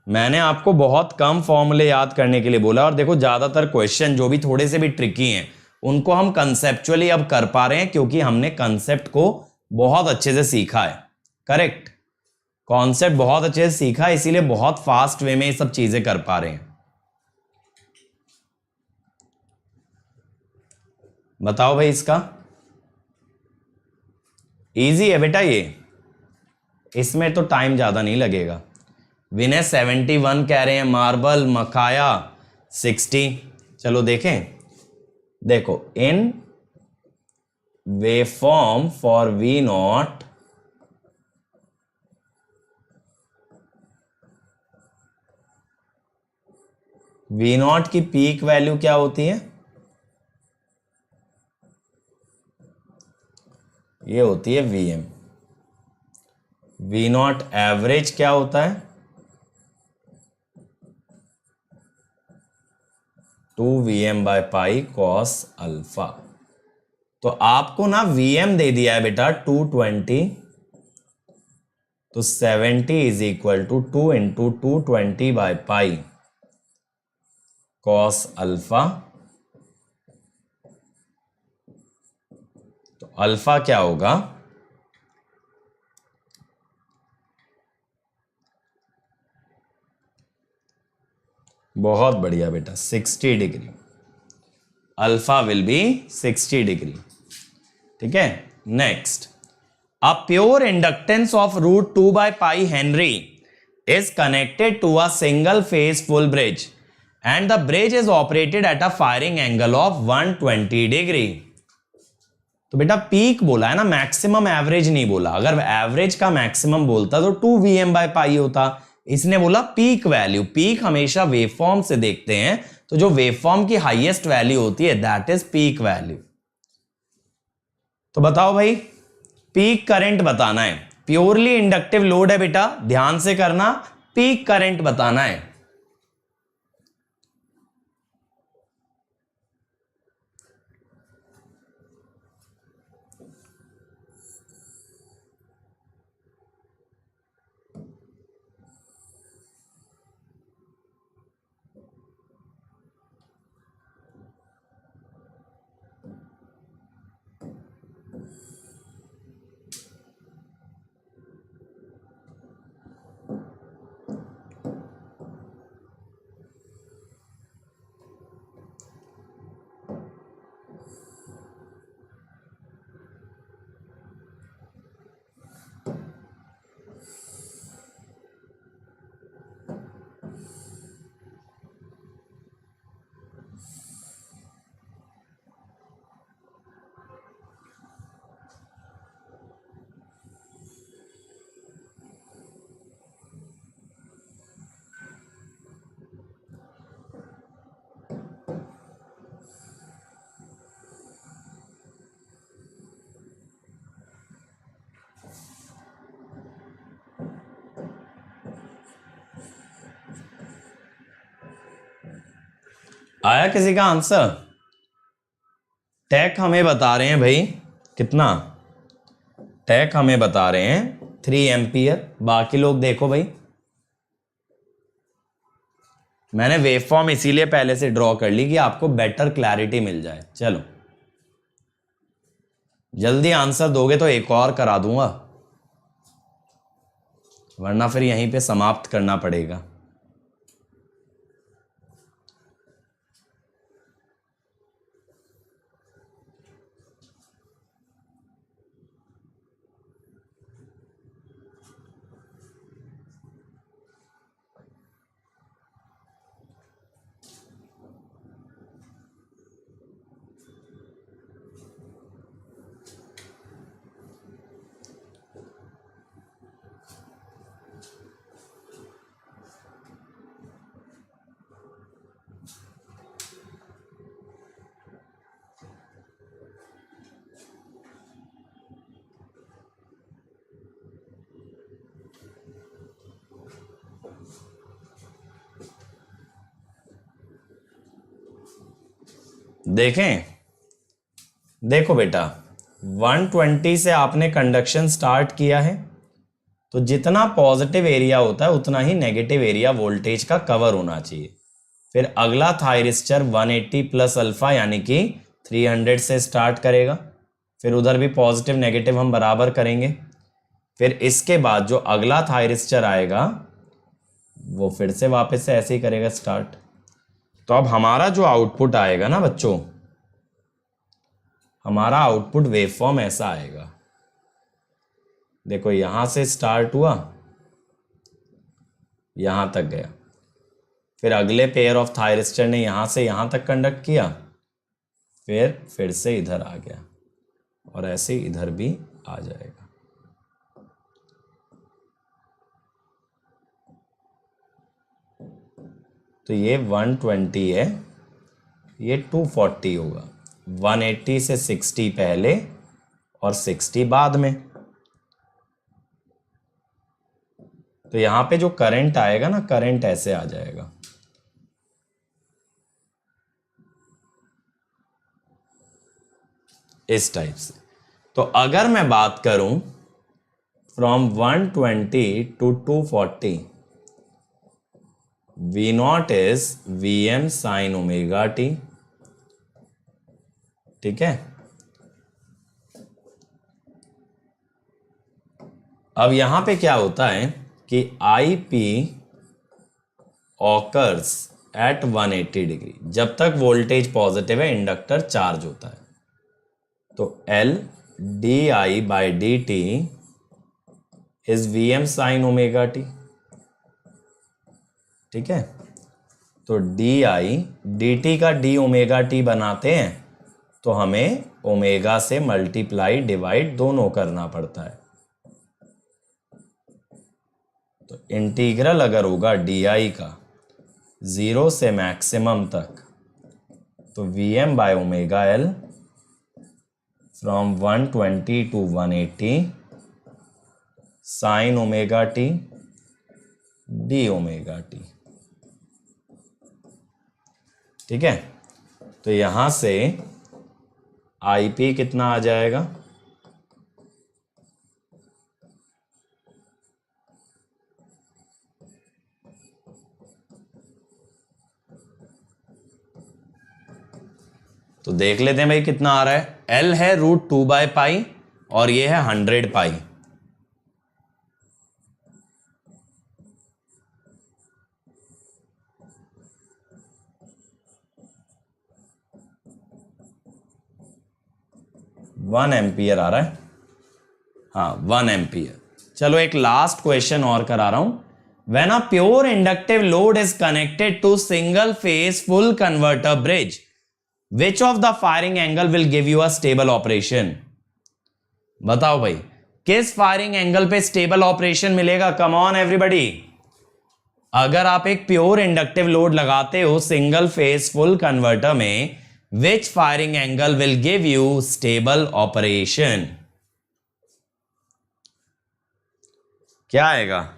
मैंने आपको बहुत कम फॉर्मूले याद करने के लिए बोला, और देखो ज्यादातर क्वेश्चन जो भी थोड़े से भी ट्रिकी हैं उनको हम कंसेप्चुअली अब कर पा रहे हैं, क्योंकि हमने कंसेप्ट को बहुत अच्छे से सीखा है। करेक्ट, कॉन्सेप्ट बहुत अच्छे से सीखा है, इसीलिए बहुत फास्ट वे में ये सब चीजें कर पा रहे हैं। बताओ भाई, इसका इजी है बेटा ये, इसमें तो टाइम ज्यादा नहीं लगेगा। विनय 71 कह रहे हैं, मार्बल मकाया 60। चलो देखें, देखो इन वेवफॉर्म फॉर वी नॉट की पीक वैल्यू क्या होती है? ये होती है Vm। वी नॉट एवरेज क्या होता है? 2Vm/π cos alpha. तो आपको ना Vm दे दिया है बेटा 220, तो 70 is equal to 2 into 220/π cos alpha. तो अल्फा क्या होगा? बहुत बढ़िया बेटा, 60 degree. Alpha will be 60 degree. ठीक है, next, a pure inductance of √2/π henry is connected to a single phase full bridge and the bridge is operated at a firing angle of 120 degree। तो बेटा peak बोला है ना, maximum average नहीं बोला। अगर एवरेज का मैक्सिमम बोलता तो 2Vm/π होता। इसने बोला पीक वैल्यू। पीक हमेशा वेवफॉर्म से देखते हैं, तो जो वेवफॉर्म की हाईएस्ट वैल्यू होती है दैट इज पीक वैल्यू। तो बताओ भाई, पीक करंट बताना है। प्योरली इंडक्टिव लोड है बेटा, ध्यान से करना, पीक करंट बताना है। आया किसी का आंसर? टैक हमें बता रहे हैं भाई कितना, टैक हमें बता रहे हैं 3 एम्पियर। बाकी लोग देखो भाई, मैंने वेवफॉर्म इसीलिए पहले से ड्रॉ कर ली कि आपको बेटर क्लैरिटी मिल जाए। चलो जल्दी आंसर दोगे तो एक और करा दूंगा, वरना फिर यहीं पे समाप्त करना पड़ेगा। देखें, देखो बेटा 120 से आपने कंडक्शन स्टार्ट किया है, तो जितना पॉजिटिव एरिया होता है उतना ही नेगेटिव एरिया वोल्टेज का कवर होना चाहिए। फिर अगला थायरिस्टर 180 प्लस अल्फा यानी कि 300 से स्टार्ट करेगा, फिर उधर भी पॉजिटिव नेगेटिव हम बराबर करेंगे। फिर इसके बाद जो अगला थायरिस्टर आएगा वो फिर से वापस से ऐसे ही करेगा स्टार्ट। तो अब हमारा जो आउटपुट आएगा ना बच्चों, हमारा आउटपुट वेवफॉर्म ऐसा आएगा। देखो यहां से स्टार्ट हुआ, यहां तक गया, फिर अगले पेयर ऑफ थायरिस्टर ने यहां से यहां तक कंडक्ट किया, फिर से इधर आ गया और ऐसे इधर भी आ जाएगा। तो ये 120 है, ये 240 होगा। 180 से 60 पहले और 60 बाद में। तो यहां पे जो करंट आएगा ना, करंट ऐसे आ जाएगा, इस टाइप से। तो अगर मैं बात करूं from 120 to 240, V0 is Vm sin omega t, ठीक है। अब यहां पे क्या होता है कि IP ऑकर्स एट 180 डिग्री, जब तक वोल्टेज पॉजिटिव है इंडक्टर चार्ज होता है। तो L di by dt is Vm sin omega t, ठीक है। तो di dt का d ओमेगा टी बनाते हैं तो हमें ओमेगा से मल्टीप्लाई डिवाइड दोनों करना पड़ता है। तो इंटीग्रल अगर होगा di का 0 से मैक्सिमम तक, तो Vm by omega L from 120 to 180 sine omega t d omega t, ठीक है। तो यहां से IP कितना आ जाएगा, तो देख लेते हैं भाई कितना आ रहा है। L है √2/पाई और ये है 100 पाई। वन एम्पियर आ रहा है, हाँ 1 एम्पियर। चलो एक लास्ट क्वेश्चन और करा रहा हूं। When a pure inductive load is connected to single phase full converter bridge, which of the firing angle will give you a stable operation? बताओ भाई, किस फायरिंग एंगल पे स्टेबल ऑपरेशन मिलेगा? Come on everybody. अगर आप एक pure inductive load लगाते हो सिंगल फेज फुल कन्वर्टर में, which firing angle will give you stable operation? क्या आएगा?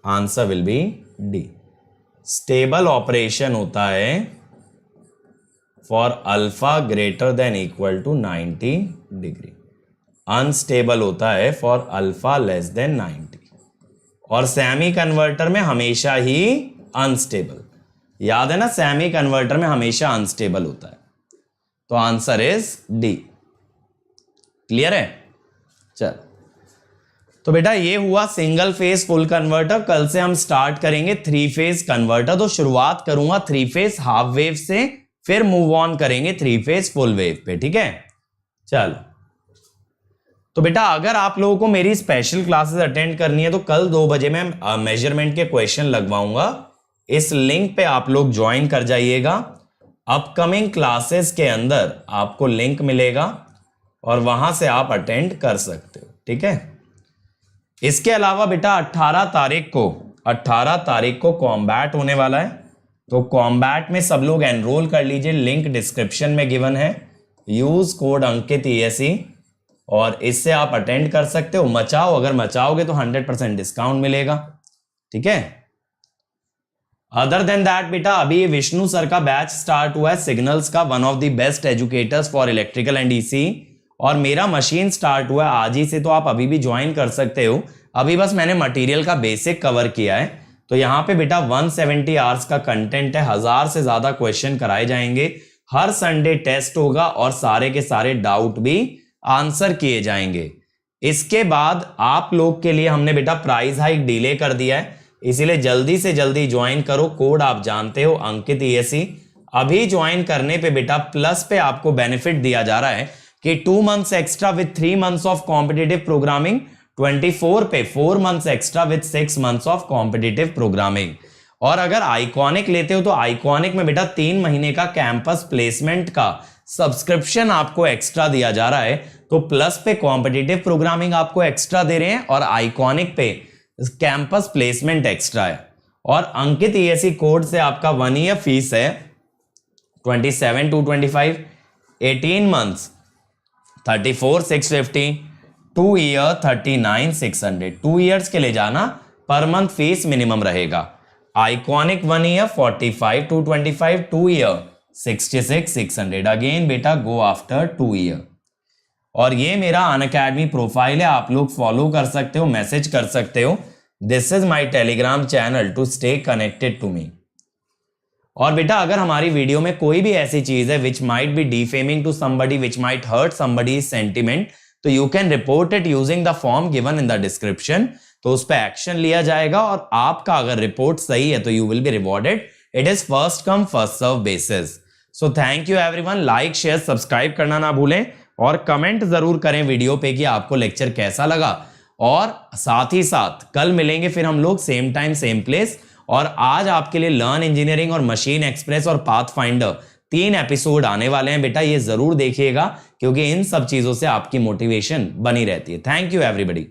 Answer will be D. Stable operation होता है for alpha greater than equal to 90 degree, unstable होता है फॉर अल्फा लेस देन 90, और सेमी कन्वर्टर में हमेशा ही अनस्टेबल। याद है ना, सेमी कन्वर्टर में हमेशा अनस्टेबल होता है। तो आंसर इज डी। क्लियर है? चल, तो बेटा ये हुआ सिंगल फेज फुल कन्वर्टर। कल से हम स्टार्ट करेंगे 3 फेज कन्वर्टर। तो शुरुआत करूंगा 3 फेज हाफ वेव से, फिर मूव ऑन करेंगे 3 फेज फुल वेव पे, ठीक है। चलो, तो बेटा अगर आप लोगों को मेरी स्पेशल क्लासेस अटेंड करनी है तो कल 2 बजे मैं मेजरमेंट के क्वेश्चन लगवाऊंगा। इस लिंक पे आप लोग ज्वाइन कर जाइएगा। अपकमिंग क्लासेस के अंदर आपको लिंक मिलेगा और वहां से आप अटेंड कर सकते हो, ठीक है। इसके अलावा बेटा 18 तारीख को कॉम्बैट होने वाला है। तो कॉम्बैट में सब लोग एनरोल कर लीजिए, लिंक डिस्क्रिप्शन में गिवन है। यूज कोड अंकित ESE और इससे आप अटेंड कर सकते हो। मचाओ, अगर मचाओगे तो 100% डिस्काउंट मिलेगा, ठीक है। अदर देन दैट बेटा अभी विष्णु सर का बैच स्टार्ट हुआ है सिग्नल्स का, one of the best educators for electrical and EC, और मेरा मशीन स्टार्ट हुआ है आज ही से। तो आप अभी भी ज्वाइन कर सकते हो। अभी बस मैंने मटेरियल का बेसिक कवर किया है। तो यहाँ पे बेटा 170 आवर्स का कंटेंट है, 1000 से ज्यादा क्वेश्चन कराए जाएंगे। हर संडे टेस्ट होगा और सारे के सारे डाउट भी आंसर किए जाएंगे। इसके बाद आप लोग के लिए हमने बेटा प्राइस हाइक डिले कर दिया है, इसीलिए जल्दी से जल्दी ज्वाइन करो। कोड आप जानते हो अंकित ESE। अभी ज्वाइन करने पे बेटा प्लस पे आपको बेनिफिट दिया जा रहा है कि 2 months extra with 3 months of competitive programming, 24 पे 4 months extra with 6 months of competitive programming. और अगर आइकॉनिक लेते हो तो आइकॉनिक में बेटा 3 महीने का कैंपस प्लेसमेंट का सब्सक्रिप्शन आपको एक्स्ट्रा दिया जा रहा है। तो प्लस पे कॉम्पिटिटिव प्रोग्रामिंग आपको एक्स्ट्रा दे रहे हैं और आइकॉनिक पे कैंपस प्लेसमेंट एक्स्ट्रा है। और अंकित ईएससी कोड से आपका 1 ईयर फीस है 27,225, 18 मंथ्स 34,650, 2 ईयर 39,600। 2 ईयर्स के लिए जाना पर मंथ फीस मिनिमम रहेगा। Iconic 1 year 45,225, 2 year 66,600। अगेन बेटा गो आफ्टर 2 ईयर। और ये मेरा अनअकैडमी प्रोफाइल है, आप लोग फॉलो कर सकते हो, मैसेज कर सकते हो। This is my Telegram channel to stay connected to me. और बेटा अगर हमारी वीडियो में कोई भी ऐसी चीज है which might be defaming to somebody, which might hurt somebody's sentiment, तो you can report it using the form given in the description. तो उस पर एक्शन लिया जाएगा और आपका अगर रिपोर्ट सही है तो you will be rewarded. It is first come first serve basis. So thank you everyone. Like share subscribe करना ना भूलें और कमेंट जरूर करें वीडियो पे कि आपको लेक्चर कैसा लगा। और साथ ही साथ कल मिलेंगे फिर हम लोग सेम टाइम सेम प्लेस। और आज आपके लिए लर्न इंजीनियरिंग और मशीन एक्सप्रेस और पाथ फाइंडर 3 एपिसोड आने वाले हैं। बेटा ये जरूर देखिएगा क्योंकि इन सब चीजों से आपकी मोटिवेशन बनी रहती है। Thank you everybody.